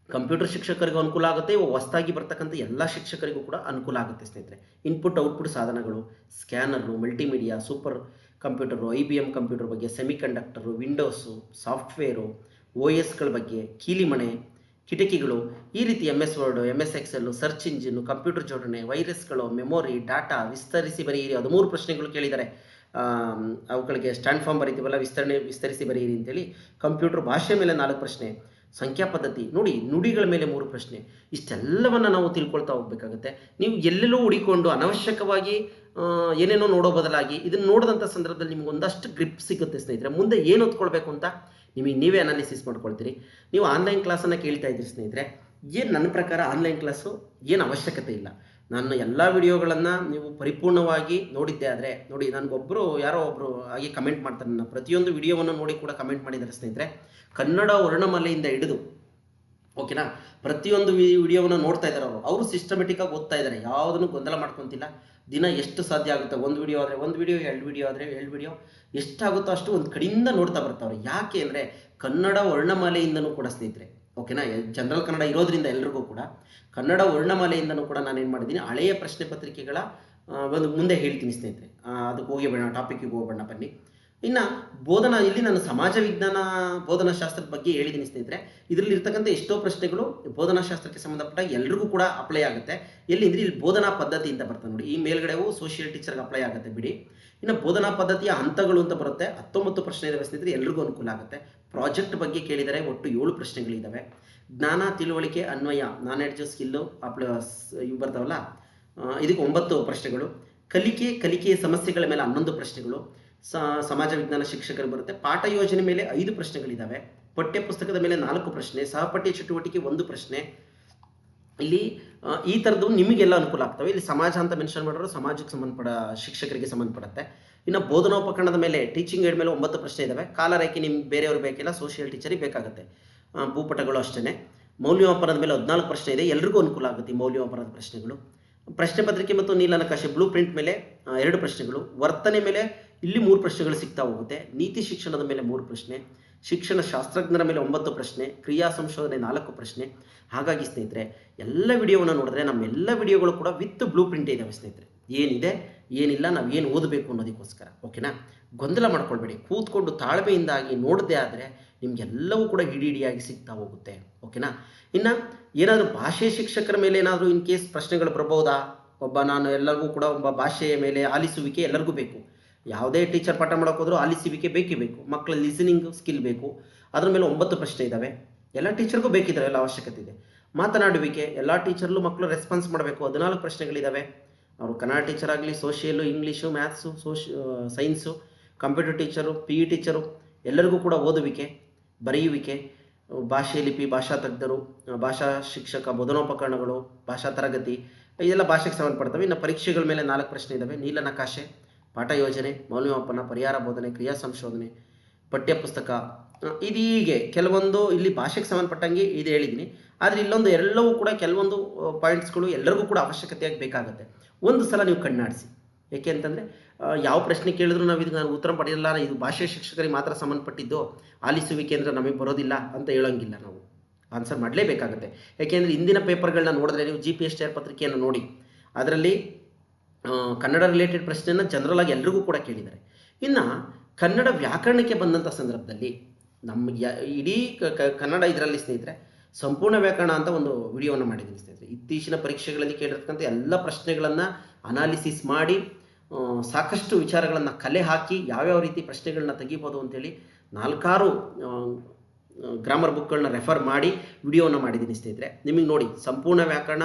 ಕಂಪ್ಯೂಟರ್ ಶಿಕ್ಷಕರಿಗೂ ಅನುಕೂಲ ಆಗುತ್ತೆ, ಹೊಸದಾಗಿ ಬರ್ತಕ್ಕಂಥ ಎಲ್ಲ ಶಿಕ್ಷಕರಿಗೂ ಕೂಡ ಅನುಕೂಲ ಆಗುತ್ತೆ ಸ್ನೇಹಿತರೆ. ಇನ್ಪುಟ್ ಔಟ್ಪುಟ್ ಸಾಧನಗಳು, ಸ್ಕ್ಯಾನರು, multimedia, super computer, IBM computer ಬಗ್ಗೆ, ಸೆಮಿಕಂಡಕ್ಟರು, ವಿಂಡೋಸು, ಸಾಫ್ಟ್ವೇರು, OSಗಳ ಬಗ್ಗೆ, ಕೀಲಿಮಣೆ, ಕಿಟಕಿಗಳು, ಈ ರೀತಿ MS word, MS Excel, search engine, computer ಜೋಡಣೆ, ವೈರಸ್ಗಳು, ಮೆಮೊರಿ, ಡಾಟಾ, ವಿಸ್ತರಿಸಿ ಬರೆಯಿರಿ 13 ಪ್ರಶ್ನೆಗಳು ಕೇಳಿದ್ದಾರೆ. ಅವುಗಳಿಗೆ ಸ್ಟ್ಯಾಂಡ್ ಫಾರ್ಮ್ ಬರೀತೀವಲ್ಲ, ವಿಸ್ತರಿಸಿ ಬರೆಯಿರಿ ಅಂತೇಳಿ. ಕಂಪ್ಯೂಟರ್ ಭಾಷೆ ಮೇಲೆ 4 ಪ್ರಶ್ನೆ. ಸಂಖ್ಯಾ ಪದ್ಧತಿ ನೋಡಿ, ನುಡಿಗಳ ಮೇಲೆ 3 ಪ್ರಶ್ನೆ. ಇಷ್ಟೆಲ್ಲವನ್ನು ನಾವು ತಿಳ್ಕೊಳ್ತಾ ಹೋಗ್ಬೇಕಾಗುತ್ತೆ. ನೀವು ಎಲ್ಲೆಲ್ಲೋ ಹುಡಿಕೊಂಡು ಅನವಶ್ಯಕವಾಗಿ ಏನೇನೋ ನೋಡೋ ಬದಲಾಗಿ ಇದನ್ನು ನೋಡಿದಂಥ ಸಂದರ್ಭದಲ್ಲಿ ನಿಮ್ಗೆ ಒಂದಷ್ಟು ಗ್ರಿಪ್ ಸಿಗುತ್ತೆ ಸ್ನೇಹಿತರೆ. ಮುಂದೆ ಏನು ಓದ್ಕೊಳ್ಬೇಕು ಅಂತ ನಿಮಗೆ ನೀವೇ ಅನಾಲಿಸಿಸ್ ಮಾಡ್ಕೊಳ್ತೀರಿ. ನೀವು ಆನ್ಲೈನ್ ಕ್ಲಾಸನ್ನು ಕೇಳ್ತಾ ಇದ್ದೀರಿ ಸ್ನೇಹಿತರೆ. ನನ್ನ ಪ್ರಕಾರ ಆನ್ಲೈನ್ ಕ್ಲಾಸು ಏನು ಅವಶ್ಯಕತೆ ಇಲ್ಲ. ನನ್ನ ಎಲ್ಲ ವಿಡಿಯೋಗಳನ್ನು ನೀವು ಪರಿಪೂರ್ಣವಾಗಿ ನೋಡಿದ್ದೆ ಆದರೆ ನೋಡಿ, ನನಗೊಬ್ಬರು ಯಾರೋ ಒಬ್ಬರು ಹಾಗೆ ಕಮೆಂಟ್ ಮಾಡ್ತಾರೆ, ನನ್ನ ಪ್ರತಿಯೊಂದು ವಿಡಿಯೋವನ್ನು ನೋಡಿ ಕೂಡ ಕಮೆಂಟ್ ಮಾಡಿದ್ದಾರೆ ಸ್ನೇಹಿತರೆ. ಕನ್ನಡ ವರ್ಣಮಾಲೆಯಿಂದ ಹಿಡಿದು ಓಕೆನಾ, ಪ್ರತಿಯೊಂದು ವಿಡಿಯೋವನ್ನು ನೋಡ್ತಾ ಇದ್ದಾರೆ ಅವರು ಸಿಸ್ಟಮೆಟಿಕ್ಕಾಗಿ ಓದ್ತಾ ಇದ್ದಾರೆ, ಯಾವುದನ್ನು ಗೊಂದಲ ಮಾಡ್ಕೊತಿಲ್ಲ. ದಿನ ಎಷ್ಟು ಸಾಧ್ಯ ಆಗುತ್ತೆ, 1 ವಿಡಿಯೋ ಆದರೆ 1 ವಿಡಿಯೋ, 2 ವಿಡಿಯೋ ಆದರೆ 2 ವಿಡಿಯೋ, ಎಷ್ಟಾಗುತ್ತೋ ಅಷ್ಟು ಒಂದು ಕಡೆಯಿಂದ ನೋಡ್ತಾ ಬರ್ತಾವ್ರೆ. ಯಾಕೆ ಅಂದರೆ ಕನ್ನಡ ವರ್ಣಮಾಲೆಯಿಂದನೂ ಕೂಡ ಸ್ನೇಹಿತರೆ, ಓಕೆನಾ, ಜನರಲ್ ಕನ್ನಡ ಇರೋದ್ರಿಂದ ಎಲ್ರಿಗೂ ಕೂಡ ಕನ್ನಡ ವರ್ಣಮಾಲೆಯಿಂದನೂ ಕೂಡ ನಾನೇನು ಮಾಡಿದ್ದೀನಿ, ಹಳೆಯ ಪ್ರಶ್ನೆ ಪತ್ರಿಕೆಗಳ ಒಂದು ಮುಂದೆ ಹೇಳ್ತೀನಿ ಸ್ನೇಹಿತರೆ. ಅದಕ್ಕೆ ಹೋಗಿ ಬೇಡ, ಟಾಪಿಕ್ಕಿಗೆ ಹೋಗೋಣ ಬನ್ನಿ. ಇನ್ನು ಇಲ್ಲಿ ನಾನು ಸಮಾಜ ವಿಜ್ಞಾನ ಬೋಧನಾಶಾಸ್ತ್ರದ ಬಗ್ಗೆ ಹೇಳಿದ್ದೀನಿ ಸ್ನೇಹಿತರೆ. ಇದರಲ್ಲಿ ಇರ್ತಕ್ಕಂಥ ಎಷ್ಟೋ ಪ್ರಶ್ನೆಗಳು ಬೋಧನಾಶಾಸ್ತ್ರಕ್ಕೆ ಸಂಬಂಧಪಟ್ಟ ಎಲ್ರಿಗೂ ಕೂಡ ಅಪ್ಲೈ ಆಗುತ್ತೆ. ಎಲ್ಲಿ ಅಂದರೆ ಇಲ್ಲಿ ಬೋಧನಾ ಪದ್ಧತಿ ಅಂತ ಬರ್ತದೆ ನೋಡಿ, ಈ ಮೇಲ್ಗಡೆವು ಸೋಷಿಯಲ್ ಟೀಚರ್ಗೆ ಅಪ್ಲೈ ಆಗುತ್ತೆ ಬಿಡಿ. ಇನ್ನು ಬೋಧನಾ ಪದ್ಧತಿಯ ಹಂತಗಳು ಅಂತ ಬರುತ್ತೆ, 19 ಪ್ರಶ್ನೆ ಇದಾವೆ ಸ್ನೇಹಿತರೆ, ಎಲ್ರಿಗೂ ಅನುಕೂಲ ಆಗುತ್ತೆ. ಪ್ರಾಜೆಕ್ಟ್ ಬಗ್ಗೆ ಕೇಳಿದರೆ ಒಟ್ಟು 7 ಪ್ರಶ್ನೆಗಳಿದ್ದಾವೆ. ಜ್ಞಾನ, ತಿಳುವಳಿಕೆ, ಅನ್ವಯ, ನಾಲೆಡ್ಜ್, ಸ್ಕಿಲ್ಲು ಇವು ಬರ್ತಾವಲ್ಲ, ಇದಕ್ಕೆ 9 ಪ್ರಶ್ನೆಗಳು. ಕಲಿಕೆಯ ಸಮಸ್ಯೆಗಳ ಮೇಲೆ 11 ಪ್ರಶ್ನೆಗಳು. ಸಮಾಜ ವಿಜ್ಞಾನ ಶಿಕ್ಷಕರು ಬರುತ್ತೆ. ಪಾಠ ಯೋಜನೆ ಮೇಲೆ 5 ಪ್ರಶ್ನೆಗಳಿದ್ದಾವೆ. ಪಠ್ಯ ಪುಸ್ತಕದ ಮೇಲೆ 4 ಪ್ರಶ್ನೆ. ಸಹಪಠ್ಯ ಚಟುವಟಿಕೆ 1 ಪ್ರಶ್ನೆ. ಇಲ್ಲಿ ಈ ಥರದ್ದು ನಿಮಗೆಲ್ಲ ಅನುಕೂಲ ಆಗ್ತವೆ. ಇಲ್ಲಿ ಸಮಾಜ ಅಂತ ಮೆನ್ಷನ್ ಮಾಡಿರೋ ಸಮಾಜಕ್ಕೆ ಸಂಬಂಧಪಡ ಶಿಕ್ಷಕರಿಗೆ ಸಂಬಂಧಪಡುತ್ತೆ. ಇನ್ನು ಬೋಧನೋಪಕರಣದ ಮೇಲೆ ಟೀಚಿಂಗ್ ಏಡ್ ಮೇಲೆ 9 ಪ್ರಶ್ನೆ ಇದ್ದಾವೆ. ಕಾಲರೇಖೆ ನಿಮ್ಗೆ ಬೇರೆಯವರು ಬೇಕಿಲ್ಲ, ಸೋಷಿಯಲ್ ಟೀಚರಿಗೆ ಬೇಕಾಗುತ್ತೆ. ಭೂಪಟಗಳು ಅಷ್ಟೇ. ಮೌಲ್ಯಮಾಪನದ ಮೇಲೆ 14 ಪ್ರಶ್ನೆ ಇದೆ, ಎಲ್ರಿಗೂ ಅನುಕೂಲ ಆಗುತ್ತೆ ಈ ಮೌಲ್ಯಮಾಪನದ ಪ್ರಶ್ನೆಗಳು. ಪ್ರಶ್ನೆ ಪತ್ರಿಕೆ ಮತ್ತು ನೀಲನಕಾಶೆ ಬ್ಲೂ ಪ್ರಿಂಟ್ ಮೇಲೆ 2 ಪ್ರಶ್ನೆಗಳು. ವರ್ತನೆ ಮೇಲೆ ಇಲ್ಲಿ 3 ಪ್ರಶ್ನೆಗಳು ಸಿಗ್ತಾ ಹೋಗುತ್ತೆ. ನೀತಿ ಶಿಕ್ಷಣದ ಮೇಲೆ 3 ಪ್ರಶ್ನೆ. ಶಿಕ್ಷಣ ಶಾಸ್ತ್ರಜ್ಞರ ಮೇಲೆ 9 ಪ್ರಶ್ನೆ. ಕ್ರಿಯಾ ಸಂಶೋಧನೆ 4 ಪ್ರಶ್ನೆ. ಹಾಗಾಗಿ ಸ್ನೇಹಿತರೆ, ಎಲ್ಲ ವಿಡಿಯೋವನ್ನು ನೋಡಿದ್ರೆ ನಮ್ಮೆಲ್ಲ ವಿಡಿಯೋಗಳು ಕೂಡ ವಿತ್ ಬ್ಲೂ ಪ್ರಿಂಟ್ ಇದ್ದಾವೆ ಸ್ನೇಹಿತರೆ. ಏನಿದೆ ಏನಿಲ್ಲ, ನಾವು ಏನು ಓದಬೇಕು ಅನ್ನೋದಕ್ಕೋಸ್ಕರ. ಓಕೆನಾ? ಗೊಂದಲ ಮಾಡ್ಕೊಳ್ಬೇಡಿ, ಕೂತ್ಕೊಂಡು ತಾಳ್ಮೆಯಿಂದಾಗಿ ನೋಡದೆ ಆದರೆ ನಿಮಗೆಲ್ಲವೂ ಕೂಡ ಹಿಡಿಯಾಗಿ ಸಿಗ್ತಾ ಹೋಗುತ್ತೆ. ಓಕೆನಾ? ಇನ್ನು ಏನಾದರೂ ಭಾಷೆ ಶಿಕ್ಷಕರ ಮೇಲೆ ಏನಾದರೂ ಇನ್ ಕೇಸ್ ಪ್ರಶ್ನೆಗಳು ಬರಬಹುದಾ? ನಾನು ಎಲ್ಲರಿಗೂ ಕೂಡ ಒಬ್ಬ ಭಾಷೆಯ ಮೇಲೆ ಆಲಿಸುವಿಕೆ ಎಲ್ಲರಿಗೂ ಬೇಕು. ಯಾವುದೇ ಟೀಚರ್ ಪಾಠ ಮಾಡೋಕೆ ಹೋದರೂ ಆಲಿಸುವಿಕೆ ಬೇಕೇ ಬೇಕು. ಮಕ್ಕಳ ಲಿಸನಿಂಗ್ ಸ್ಕಿಲ್ ಬೇಕು. ಅದ್ರ ಮೇಲೆ 9 ಪ್ರಶ್ನೆ ಇದ್ದಾವೆ. ಎಲ್ಲ ಟೀಚರ್ಗೂ ಬೇಕಿದ್ದಾರೆ, ಎಲ್ಲ ಅವಶ್ಯಕತೆ ಇದೆ. ಮಾತನಾಡುವಿಕೆ ಎಲ್ಲ ಟೀಚರ್ಲು ಮಕ್ಕಳು ರೆಸ್ಪಾನ್ಸ್ ಮಾಡಬೇಕು. 14 ಪ್ರಶ್ನೆಗಳಿದ್ದಾವೆ. ಅವರು ಕನ್ನಡ ಟೀಚರ್ ಆಗಲಿ, social, English, maths, science, computer teacher, PE teacher ಎಲ್ಲರಿಗೂ ಕೂಡ ಓದುವಿಕೆ, ಬರೆಯುವಿಕೆ, ಭಾಷೆ ಲಿಪಿ, ಭಾಷಾ ತಜ್ಞರು, ಭಾಷಾ ಶಿಕ್ಷಕ, ಬೋಧನೋಪಕರಣಗಳು, ಭಾಷಾ ತರಗತಿ, ಇದೆಲ್ಲ ಭಾಷೆಗೆ ಸಂಬಂಧಪಡ್ತವೆ. ಇನ್ನು ಪರೀಕ್ಷೆಗಳ ಮೇಲೆ 4 ಪ್ರಶ್ನೆ ಇದ್ದಾವೆ. ನೀಲನಕಾಶೆ, ಪಾಠ ಯೋಜನೆ, ಮೌಲ್ಯಮಾಪನ, ಪರಿಹಾರ ಬೋಧನೆ, ಕ್ರಿಯಾ ಸಂಶೋಧನೆ, ಪಠ್ಯಪುಸ್ತಕ, ಇದು ಹೀಗೆ ಕೆಲವೊಂದು ಇಲ್ಲಿ ಭಾಷೆಗೆ ಸಂಬಂಧಪಟ್ಟಂಗೆ ಇದು ಹೇಳಿದ್ದೀನಿ. ಆದರೆ ಇಲ್ಲೊಂದು ಎಲ್ಲವೂ ಕೂಡ ಕೆಲವೊಂದು ಪಾಯಿಂಟ್ಸ್ಗಳು ಎಲ್ಲರಿಗೂ ಕೂಡ ಅವಶ್ಯಕತೆಯಾಗಿ ಬೇಕಾಗುತ್ತೆ. ಒಂದು ಸಲ ನೀವು ಕಣ್ಣಾಡಿಸಿ. ಏಕೆ ಅಂತಂದರೆ ಯಾವ ಪ್ರಶ್ನೆ ಕೇಳಿದ್ರು ನಾವು ಇದಕ್ಕೆ ನಾನು ಉತ್ತರ ಪಡೆಯಲ್ಲ, ಇದು ಭಾಷೆ ಶಿಕ್ಷಕರಿಗೆ ಮಾತ್ರ ಸಂಬಂಧಪಟ್ಟಿದ್ದು, ಆಲಿಸುವಿಕೆ ಅಂದರೆ ನಮಗೆ ಬರೋದಿಲ್ಲ ಅಂತ ಹೇಳೋಂಗಿಲ್ಲ. ನಾವು ಆನ್ಸರ್ ಮಾಡಲೇಬೇಕಾಗುತ್ತೆ. ಯಾಕೆಂದರೆ ಇಂದಿನ ಪೇಪರ್ಗಳನ್ನ ನೋಡಿದ್ರೆ ನೀವು GPSTR ಪತ್ರಿಕೆಯನ್ನು ನೋಡಿ, ಅದರಲ್ಲಿ ಕನ್ನಡ ರಿಲೇಟೆಡ್ ಪ್ರಶ್ನೆಯನ್ನು ಜನರಲ್ ಆಗಿ ಎಲ್ರಿಗೂ ಕೂಡ ಕೇಳಿದ್ದಾರೆ. ಇನ್ನು ಕನ್ನಡ ವ್ಯಾಕರಣಕ್ಕೆ ಬಂದಂಥ ಸಂದರ್ಭದಲ್ಲಿ ನಮಗೆ ಇಡೀ ಕನ್ನಡ ಇದರಲ್ಲಿ ಸ್ನೇಹಿತರೆ ಸಂಪೂರ್ಣ ವ್ಯಾಕರಣ ಅಂತ ಒಂದು ವಿಡಿಯೋವನ್ನು ಮಾಡಿದ್ದೀನಿ ಸ್ನೇಹಿತರೆ. ಇತ್ತೀಚಿನ ಪರೀಕ್ಷೆಗಳಲ್ಲಿ ಕೇಳಿರ್ತಕ್ಕಂಥ ಎಲ್ಲ ಪ್ರಶ್ನೆಗಳನ್ನು ಅನಾಲಿಸಿಸ್ ಮಾಡಿ ಸಾಕಷ್ಟು ವಿಚಾರಗಳನ್ನು ಕಲೆ ಹಾಕಿ ಯಾವ್ಯಾವ ರೀತಿ ಪ್ರಶ್ನೆಗಳನ್ನ ತೆಗಿಬೋದು ಅಂತೇಳಿ 4-6 ಗ್ರಾಮರ್ ಬುಕ್ಗಳನ್ನ ರೆಫರ್ ಮಾಡಿ ವಿಡಿಯೋವನ್ನು ಮಾಡಿದ್ದೀನಿ ಸ್ನೇಹಿತರೆ. ನಿಮಗೆ ನೋಡಿ, ಸಂಪೂರ್ಣ ವ್ಯಾಕರಣ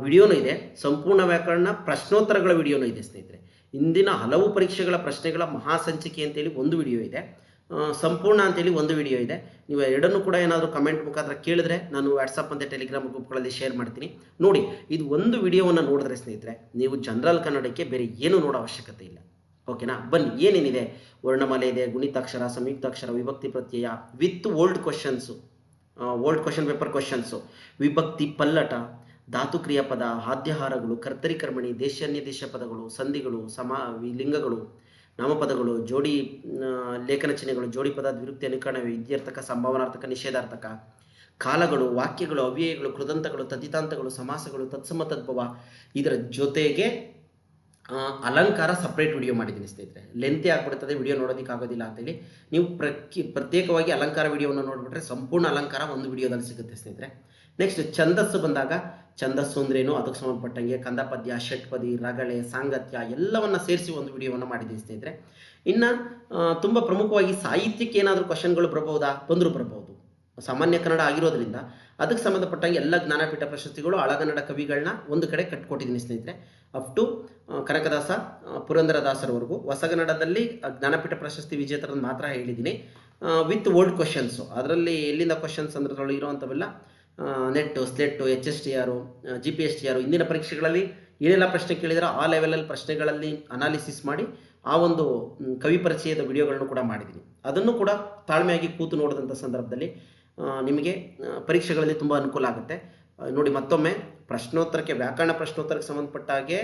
ವಿಡಿಯೋನೂ ಇದೆ, ಸಂಪೂರ್ಣ ವ್ಯಾಕರಣ ಪ್ರಶ್ನೋತ್ತರಗಳ ವಿಡಿಯೋನೂ ಇದೆ ಸ್ನೇಹಿತರೆ. ಇಂದಿನ ಹಲವು ಪರೀಕ್ಷೆಗಳ ಪ್ರಶ್ನೆಗಳ ಮಹಾಸಂಚಿಕೆ ಅಂತೇಳಿ ಒಂದು ವಿಡಿಯೋ ಇದೆ, ಸಂಪೂರ್ಣ ಅಂತೇಳಿ ಒಂದು ವಿಡಿಯೋ ಇದೆ. ನೀವು ಎರಡನ್ನೂ ಕೂಡ ಏನಾದರೂ ಕಮೆಂಟ್ ಮುಖಾಂತರ ಕೇಳಿದ್ರೆ ನಾನು ವಾಟ್ಸಪ್ ಮತ್ತು ಟೆಲಿಗ್ರಾಮ್ ಗ್ರೂಪ್ಗಳಲ್ಲಿ ಶೇರ್ ಮಾಡ್ತೀನಿ. ನೋಡಿ, ಇದು ಒಂದು ವಿಡಿಯೋವನ್ನು ನೋಡಿದ್ರೆ ಸ್ನೇಹಿತರೆ ನೀವು ಜನರಲ್ ಕನ್ನಡಕ್ಕೆ ಬೇರೆ ಏನೂ ನೋಡೋ ಅವಶ್ಯಕತೆ ಇಲ್ಲ. ಓಕೆನಾ? ಬನ್ನಿ, ಏನೇನಿದೆ, ವರ್ಣಮಾಲೆ ಇದೆ, ಗುಣಿತಾಕ್ಷರ, ಸಂಯುಕ್ತಾಕ್ಷರ, ವಿಭಕ್ತಿ ಪ್ರತ್ಯಯ with old questions, old question paper questions, ವಿಭಕ್ತಿ ಪಲ್ಲಟ, ಧಾತು ಕ್ರಿಯಾಪದ, ಆದ್ಯಹಾರಗಳು, ಕರ್ತರಿ ಕರ್ಮಣಿ, ದೇಶ ಪದಗಳು, ಸಂಧಿಗಳು, ಲಿಂಗಗಳು, ನಾಮಪದಗಳು, ಜೋಡಿ ಲೇಖನ ಚಿಹ್ನೆಗಳು, ಜೋಡಿ ಪದ, ದ್ವಿರುಕ್ತಿ, ಅನುಕರಣ, ವಿದ್ಯಾರ್ಥಕ, ಸಂಭಾವನಾರ್ಥಕ, ನಿಷೇಧಾರ್ಥಕ, ಕಾಲಗಳು, ವಾಕ್ಯಗಳು, ಅವ್ಯಯಗಳು, ಕೃದಂತಗಳು, ತದ್ದಿತಾಂತಗಳು, ಸಮಾಸಗಳು, ತತ್ಸಮ ತದ್ಭವ, ಇದರ ಜೊತೆಗೆ ಅಲಂಕಾರ ಸಪ್ರೇಟ್ ವಿಡಿಯೋ ಮಾಡಿದ್ದೀನಿ ಸ್ನೇಹಿತರೆ. ಲೆಂತಿ ಆಗ್ಬಿಡ್ತದೆ, ವಿಡಿಯೋ ನೋಡೋದಕ್ಕೆ ಆಗೋದಿಲ್ಲ ಅಂತೇಳಿ ನೀವು ಪ್ರತ್ಯೇಕವಾಗಿ ಅಲಂಕಾರ ವಿಡಿಯೋವನ್ನು ನೋಡಿಬಿಟ್ರೆ ಸಂಪೂರ್ಣ ಅಲಂಕಾರ ಒಂದು ವಿಡಿಯೋದಲ್ಲಿ ಸಿಗುತ್ತೆ ಸ್ನೇಹಿತರೆ. ನೆಕ್ಸ್ಟ್ ಛಂದಸ್ಸು ಬಂದಾಗ, ಛಂದಸ್ಸು ಅಂದ್ರೇನು, ಅದಕ್ಕೆ ಸಂಬಂಧಪಟ್ಟಂಗೆ ಕಂದಪದ್ಯ, ಷಟ್ಪದಿ, ರಗಳೆ, ಸಾಂಗತ್ಯ ಎಲ್ಲವನ್ನ ಸೇರಿಸಿ ಒಂದು ವಿಡಿಯೋವನ್ನು ಮಾಡಿದ್ದೀನಿ ಸ್ನೇಹಿತರೆ. ಇನ್ನು ತುಂಬ ಪ್ರಮುಖವಾಗಿ ಸಾಹಿತ್ಯಕ್ಕೆ ಏನಾದರೂ ಕ್ವಶನ್ಗಳು ಬರಬಹುದಾ? ಬರಬಹುದು. ಸಾಮಾನ್ಯ ಕನ್ನಡ ಆಗಿರೋದ್ರಿಂದ ಅದಕ್ಕೆ ಸಂಬಂಧಪಟ್ಟಂಗೆ ಎಲ್ಲ ಜ್ಞಾನಪೀಠ ಪ್ರಶಸ್ತಿಗಳು, ಹಳಗನ್ನಡ ಕವಿಗಳನ್ನ ಒಂದು ಕಡೆ ಕಟ್ಕೊಟ್ಟಿದ್ದೀನಿ ಸ್ನೇಹಿತರೆ. ಅಪ್ ಟು ಕನಕದಾಸ, ಪುರಂದರದಾಸರವರೆಗೂ. ಹೊಸಗನ್ನಡದಲ್ಲಿ ಜ್ಞಾನಪೀಠ ಪ್ರಶಸ್ತಿ ವಿಜೇತರನ್ನು ಮಾತ್ರ ಹೇಳಿದ್ದೀನಿ ವಿತ್ ಓಲ್ಡ್ ಕ್ವಶನ್ಸು. ಅದರಲ್ಲಿ ಎಲ್ಲಿಂದ ಕ್ವಶನ್ಸ್ ಅಂದ್ರೆ ಇರುವಂಥವೆಲ್ಲ ನೆಟ್ಟು, ಸ್ಲೆಟ್ಟು, HSTR, GPSTR ಇಂದಿನ ಪರೀಕ್ಷೆಗಳಲ್ಲಿ ಏನೆಲ್ಲ ಪ್ರಶ್ನೆ ಕೇಳಿದರೆ ಆ ಲೆವೆಲಲ್ಲಿ ಪ್ರಶ್ನೆಗಳಲ್ಲಿ ಅನಾಲಿಸಿಸ್ ಮಾಡಿ ಆ ಒಂದು ಕವಿ ಪರಿಚಯದ ವಿಡಿಯೋಗಳನ್ನು ಕೂಡ ಮಾಡಿದ್ದೀನಿ. ಅದನ್ನು ಕೂಡ ತಾಳ್ಮೆಯಾಗಿ ಕೂತು ನೋಡಿದಂಥ ಸಂದರ್ಭದಲ್ಲಿ ನಿಮಗೆ ಪರೀಕ್ಷೆಗಳಲ್ಲಿ ತುಂಬ ಅನುಕೂಲ ಆಗುತ್ತೆ. ನೋಡಿ, ಮತ್ತೊಮ್ಮೆ ಪ್ರಶ್ನೋತ್ತರಕ್ಕೆ, ವ್ಯಾಕರಣ ಪ್ರಶ್ನೋತ್ತರಕ್ಕೆ ಸಂಬಂಧಪಟ್ಟ ಹಾಗೆ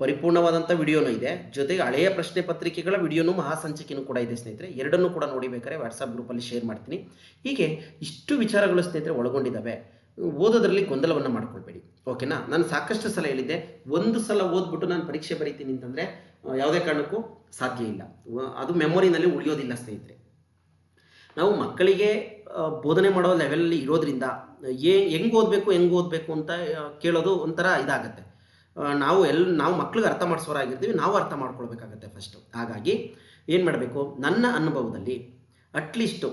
ಪರಿಪೂರ್ಣವಾದಂಥ ವಿಡಿಯೋನೂ ಇದೆ, ಜೊತೆಗೆ ಹಳೆಯ ಪ್ರಶ್ನೆ ಪತ್ರಿಕೆಗಳ ವಿಡಿಯೋನೂ ಮಹಾಸಂಚಿಕೆನೂ ಕೂಡ ಇದೆ ಸ್ನೇಹಿತರೆ. ಎರಡನ್ನೂ ಕೂಡ ನೋಡಿಬೇಕಾದ್ರೆ ವಾಟ್ಸಪ್ ಗ್ರೂಪಲ್ಲಿ ಶೇರ್ ಮಾಡ್ತೀನಿ. ಹೀಗೆ ಇಷ್ಟು ವಿಚಾರಗಳು ಸ್ನೇಹಿತರೆ ಒಳಗೊಂಡಿದ್ದಾವೆ. ಓದೋದ್ರಲ್ಲಿ ಗೊಂದಲವನ್ನು ಮಾಡ್ಕೊಳ್ಬೇಡಿ. ಓಕೆನಾ? ನಾನು ಸಾಕಷ್ಟು ಸಲ ಹೇಳಿದ್ದೆ, ಒಂದು ಸಲ ಓದ್ಬಿಟ್ಟು ನಾನು ಪರೀಕ್ಷೆ ಬರೀತೀನಿ ಅಂತಂದರೆ ಯಾವುದೇ ಕಾರಣಕ್ಕೂ ಸಾಧ್ಯ ಇಲ್ಲ. ಅದು ಮೆಮೊರಿನಲ್ಲಿ ಉಳಿಯೋದಿಲ್ಲ ಸ್ನೇಹಿತರೆ. ನಾವು ಮಕ್ಕಳಿಗೆ ಬೋಧನೆ ಮಾಡೋ ಲೆವೆಲಲ್ಲಿ ಇರೋದ್ರಿಂದ ಹೆಂಗೆ ಓದಬೇಕು ಅಂತ ಕೇಳೋದು ಒಂಥರ ಇದಾಗುತ್ತೆ. ನಾವು ಮಕ್ಳಿಗೆ ಅರ್ಥ ಮಾಡಿಸೋರಾಗಿರ್ತೀವಿ, ನಾವು ಅರ್ಥ ಮಾಡ್ಕೊಳ್ಬೇಕಾಗತ್ತೆ ಫಸ್ಟು. ಹಾಗಾಗಿ ಏನು ಮಾಡಬೇಕು, ನನ್ನ ಅನುಭವದಲ್ಲಿ ಅಟ್ಲೀಸ್ಟು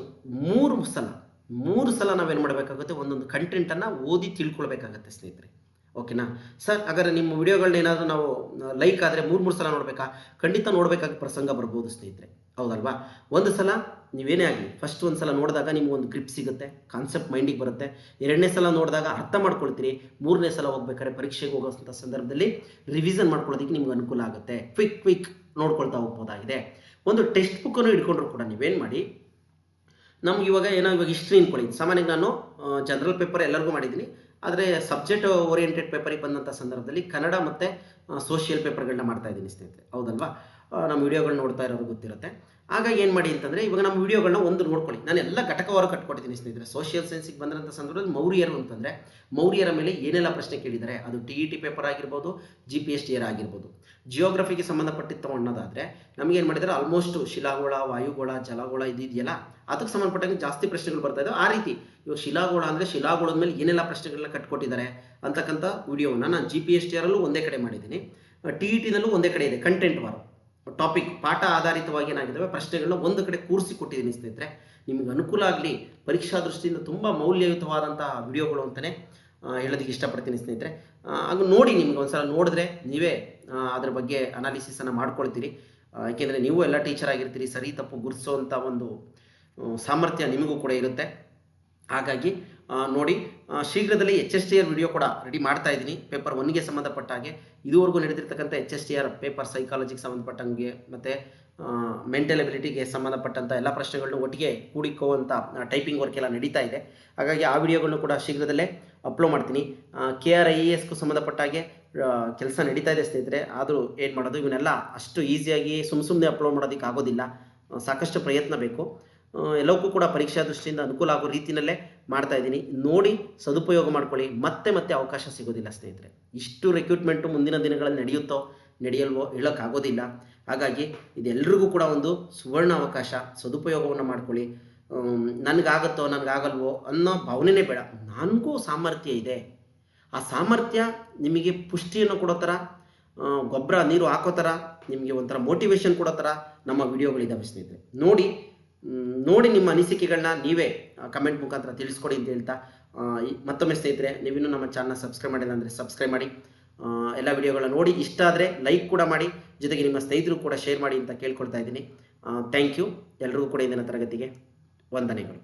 3 ಸಲ ನಾವೇನು ಮಾಡಬೇಕಾಗುತ್ತೆ, ಒಂದೊಂದು ಕಂಟೆಂಟನ್ನು ಓದಿ ತಿಳ್ಕೊಳ್ಬೇಕಾಗತ್ತೆ ಸ್ನೇಹಿತರೆ. ಓಕೆನಾ ಸರ್? ಹಾಗಾದ್ರೆ ನಿಮ್ಮ ವಿಡಿಯೋಗಳನ್ನ ಏನಾದರೂ ನಾವು ಲೈಕ್ ಆದರೆ 3 ಸಲ ನೋಡಬೇಕಾ? ಖಂಡಿತ ನೋಡಬೇಕಾದ ಪ್ರಸಂಗ ಬರ್ಬೋದು ಸ್ನೇಹಿತರೆ, ಹೌದಲ್ವಾ? ಒಂದು ಸಲ ನೀವೇನೇ ಆಗಲಿ, ಫಸ್ಟ್ ಒಂದು ಸಲ ನೋಡಿದಾಗ ನಿಮಗೊಂದು ಗ್ರಿಪ್ ಸಿಗುತ್ತೆ, ಕಾನ್ಸೆಪ್ಟ್ ಮೈಂಡಿಗೆ ಬರುತ್ತೆ. 2ನೇ ಸಲ ನೋಡಿದಾಗ ಅರ್ಥ ಮಾಡ್ಕೊಳ್ತೀರಿ. 3ನೇ ಸಲ ಹೋಗ್ಬೇಕಾದ್ರೆ ಪರೀಕ್ಷೆಗೆ ಹೋಗೋಂಥ ಸಂದರ್ಭದಲ್ಲಿ ರಿವಿಷನ್ ಮಾಡ್ಕೊಳ್ಳೋದಕ್ಕೆ ನಿಮ್ಗೆ ಅನುಕೂಲ ಆಗುತ್ತೆ. ಕ್ವಿಕ್ ನೋಡ್ಕೊಳ್ತಾ ಹೋಗ್ಬೋದಾಗಿದೆ. ಒಂದು ಟೆಕ್ಸ್ಟ್ ಬುಕ್ಕನ್ನು ಹಿಡ್ಕೊಂಡ್ರು ಕೂಡ ನೀವೇನು ಮಾಡಿ, ನಮ್ಗೆ ಇವಾಗ ಹಿಸ್ಟ್ರಿ ಅನ್ಕೊಳ್ಳಿ. ಸಾಮಾನ್ಯವಾಗಿ ನಾನು ಜನರಲ್ ಪೇಪರ್ ಎಲ್ಲರಿಗೂ ಮಾಡಿದ್ದೀನಿ, ಆದರೆ ಸಬ್ಜೆಕ್ಟ್ ಓರಿಯೆಂಟೆಡ್ ಪೇಪರಿಗೆ ಬಂದಂಥ ಸಂದರ್ಭದಲ್ಲಿ ಕನ್ನಡ ಮತ್ತು ಸೋಷಿಯಲ್ ಪೇಪರ್ಗಳನ್ನ ಮಾಡ್ತಾ ಇದ್ದೀನಿ ಸ್ನೇಹಿತರೆ, ಹೌದಲ್ವಾ? ನಮ್ಮ ವಿಡಿಯೋಗಳನ್ನ ನೋಡ್ತಾ ಇರೋರು ಗೊತ್ತಿರುತ್ತೆ. ಹಾಗಾಗಿ ಏನು ಮಾಡಿ ಅಂತಂದರೆ, ಇವಾಗ ನಮ್ಮ ವಿಡಿಯೋಗಳನ್ನ ಒಂದು ನೋಡ್ಕೊಳ್ಳಿ. ನಾನು ಎಲ್ಲ ಘಟಕವಾರು ಕಟ್ಕೊಟ್ಟಿದ್ದೀನಿ ಸ್ನೇಹಿತರೆ. ಸೋಷಿಯಲ್ ಸೈನ್ಸಿಗೆ ಬಂದಂಥ ಸಂದರ್ಭದಲ್ಲಿ ಮೌರ್ಯರು ಅಂತಂದರೆ, ಮೌರ್ಯರ ಮೇಲೆ ಏನೆಲ್ಲ ಪ್ರಶ್ನೆ ಕೇಳಿದ್ದಾರೆ, ಅದು TET ಪೇಪರ್ ಆಗಿರ್ಬೋದು, GPSTR ಆಗಿರ್ಬೋದು. ಜಿಯೋಗ್ರಫಿಗೆ ಸಂಬಂಧಪಟ್ಟಿತ್ತು ಅನ್ನೋದಾದರೆ ನಮಗೇನು ಮಾಡಿದ್ದಾರೆ, ಆಲ್ಮೋಸ್ಟ್ ಶಿಲಾಗೋಳ, ವಾಯುಗೋಳ, ಜಲಗೋಳ ಇದೆಯಲ್ಲ, ಅದಕ್ಕೆ ಸಂಬಂಧಪಟ್ಟಂಗೆ ಜಾಸ್ತಿ ಪ್ರಶ್ನೆಗಳು ಬರ್ತಾ ಇದ್ದಾವೆ. ಆ ರೀತಿ ಇವಾಗ ಶಿಲಾಗೋಳ ಅಂದರೆ ಶಿಲಾಗೋಳದ ಮೇಲೆ ಏನೆಲ್ಲ ಪ್ರಶ್ನೆಗಳನ್ನ ಕಟ್ಕೊಟ್ಟಿದ್ದಾರೆ ಅಂತಕ್ಕಂಥ ವಿಡಿಯೋವನ್ನು ನಾನು GPSTRಲ್ಲೂ ಒಂದೇ ಕಡೆ ಮಾಡಿದ್ದೀನಿ, TETನಲ್ಲೂ ಒಂದೇ ಕಡೆ ಇದೆ. ಕಂಟೆಂಟ್ ವಾರು ಟಾಪಿಕ್ ಪಾಠ ಆಧಾರಿತವಾಗಿ ಏನಾಗಿದ್ದಾವೆ ಪ್ರಶ್ನೆಗಳನ್ನ ಒಂದು ಕಡೆ ಕೂರಿಸಿ ಕೊಟ್ಟಿದ್ದೀನಿ ಸ್ನೇಹಿತರೆ. ನಿಮಗೆ ಅನುಕೂಲ ಆಗಲಿ, ಪರೀಕ್ಷಾ ದೃಷ್ಟಿಯಿಂದ ತುಂಬ ಮೌಲ್ಯಯುತವಾದಂಥ ವಿಡಿಯೋಗಳು ಅಂತಲೇ ಹೇಳೋದಕ್ಕೆ ಇಷ್ಟಪಡ್ತೀನಿ ಸ್ನೇಹಿತರೆ. ಹಾಗೆ ನೋಡಿ, ನಿಮ್ಗೆ ಒಂದ್ಸಲ ನೋಡಿದ್ರೆ ನೀವೇ ಅದ್ರ ಬಗ್ಗೆ ಅನಾಲಿಸಿಸನ್ನು ಮಾಡ್ಕೊಳ್ತೀರಿ. ಏಕೆಂದರೆ ನೀವು ಎಲ್ಲ ಟೀಚರ್ ಆಗಿರ್ತೀರಿ, ಸರಿ ತಪ್ಪು ಗುರುತಿಸೋವಂಥ ಒಂದು ಸಾಮರ್ಥ್ಯ ನಿಮಗೂ ಕೂಡ ಇರುತ್ತೆ. ಹಾಗಾಗಿ ನೋಡಿ, ಶೀಘ್ರದಲ್ಲಿ HSTR ವಿಡಿಯೋ ಕೂಡ ರೆಡಿ ಮಾಡ್ತಾ ಇದ್ದೀನಿ. ಪೇಪರ್ 1ಗೆ ಸಂಬಂಧಪಟ್ಟ ಹಾಗೆ ಇದುವರೆಗೂ ನಡೆದಿರ್ತಕ್ಕಂಥ HSTR ಪೇಪರ್ ಸೈಕಾಲಜಿಗೆ ಸಂಬಂಧಪಟ್ಟಂಗೆ ಮತ್ತು ಮೆಂಟಲ್ ಎಬಿಲಿಟಿಗೆ ಸಂಬಂಧಪಟ್ಟಂಥ ಎಲ್ಲ ಪ್ರಶ್ನೆಗಳನ್ನೂ ಒಟ್ಟಿಗೆ ಕೂಡಿಕೊಳ್ಳುವಂಥ ಟೈಪಿಂಗ್ ವರ್ಕ್ ಎಲ್ಲ ನಡೀತಾ ಇದೆ. ಹಾಗಾಗಿ ಆ ವಿಡಿಯೋಗಳನ್ನು ಕೂಡ ಶೀಘ್ರದಲ್ಲೇ ಅಪ್ಲೋಡ್ ಮಾಡ್ತೀನಿ. KRIESಗೂ ಸಂಬಂಧಪಟ್ಟ ಹಾಗೆ ಕೆಲಸ ನಡೀತಾ ಇದೆ ಸ್ನೇಹಿತರೆ. ಆದರೂ ಏನು ಮಾಡೋದು, ಇವನ್ನೆಲ್ಲ ಅಷ್ಟು ಈಸಿಯಾಗಿ ಸುಮ್ಮನೆ ಅಪ್ಲೋಡ್ ಮಾಡೋದಕ್ಕೆ ಆಗೋದಿಲ್ಲ, ಸಾಕಷ್ಟು ಪ್ರಯತ್ನ ಬೇಕು. ಎಲ್ಲವಕ್ಕೂ ಕೂಡ ಪರೀಕ್ಷಾ ದೃಷ್ಟಿಯಿಂದ ಅನುಕೂಲ ಆಗೋ ರೀತಿಯಲ್ಲೇ ಮಾಡ್ತಾ ಇದ್ದೀನಿ. ನೋಡಿ ಸದುಪಯೋಗ ಮಾಡ್ಕೊಳ್ಳಿ. ಮತ್ತೆ ಅವಕಾಶ ಸಿಗೋದಿಲ್ಲ ಸ್ನೇಹಿತರೆ. ಇಷ್ಟು ರಿಕ್ರೂಟ್ಮೆಂಟು ಮುಂದಿನ ದಿನಗಳಲ್ಲಿ ನಡೆಯುತ್ತೋ ನಡೆಯಲ್ವೋ ಹೇಳೋಕ್ಕಾಗೋದಿಲ್ಲ. ಹಾಗಾಗಿ ಇದೆಲ್ಲರಿಗೂ ಕೂಡ ಒಂದು ಸುವರ್ಣ ಅವಕಾಶ, ಸದುಪಯೋಗವನ್ನು ಮಾಡ್ಕೊಳ್ಳಿ. ನನಗಾಗತ್ತೋ ನನಗಾಗಲ್ವೋ ಅನ್ನೋ ಭಾವನೆನೇ ಬೇಡ. ನನಗೂ ಸಾಮರ್ಥ್ಯ ಇದೆ. ಆ ಸಾಮರ್ಥ್ಯ ನಿಮಗೆ ಪುಷ್ಟಿಯನ್ನು ಕೊಡೋ ಥರ, ಗೊಬ್ಬರ ನೀರು ಹಾಕೋ ಥರ, ನಿಮಗೆ ಒಂಥರ ಮೋಟಿವೇಶನ್ ಕೊಡೋ ಥರ ನಮ್ಮ ವಿಡಿಯೋಗಳಿದ್ದಾವೆ ಸ್ನೇಹಿತರೆ. ನೋಡಿ ನಿಮ್ಮ ಅನಿಸಿಕೆಗಳನ್ನ ನೀವೇ ಕಮೆಂಟ್ ಮುಖಾಂತರ ತಿಳಿಸ್ಕೊಡಿ ಅಂತ ಹೇಳ್ತಾ, ಮತ್ತೊಮ್ಮೆ ಸ್ನೇಹಿತರೆ, ನೀವಿನ್ನೂ ನಮ್ಮ ಚಾನಲ್ನ ಸಬ್ಸ್ಕ್ರೈಬ್ ಮಾಡಿಲ್ಲ ಅಂದರೆ ಸಬ್ಸ್ಕ್ರೈಬ್ ಮಾಡಿ. ಎಲ್ಲ ವಿಡಿಯೋಗಳನ್ನ ನೋಡಿ ಇಷ್ಟ ಆದರೆ ಲೈಕ್ ಕೂಡ ಮಾಡಿ, ಜೊತೆಗೆ ನಿಮ್ಮ ಸ್ನೇಹಿತರು ಕೂಡ ಶೇರ್ ಮಾಡಿ ಅಂತ ಕೇಳ್ಕೊಳ್ತಾ ಇದ್ದೀನಿ. Thank you. ಎಲ್ರಿಗೂ ಕೂಡ ಇಂದಿನ ತರಗತಿಗೆ ವಂದನೆಗಳು.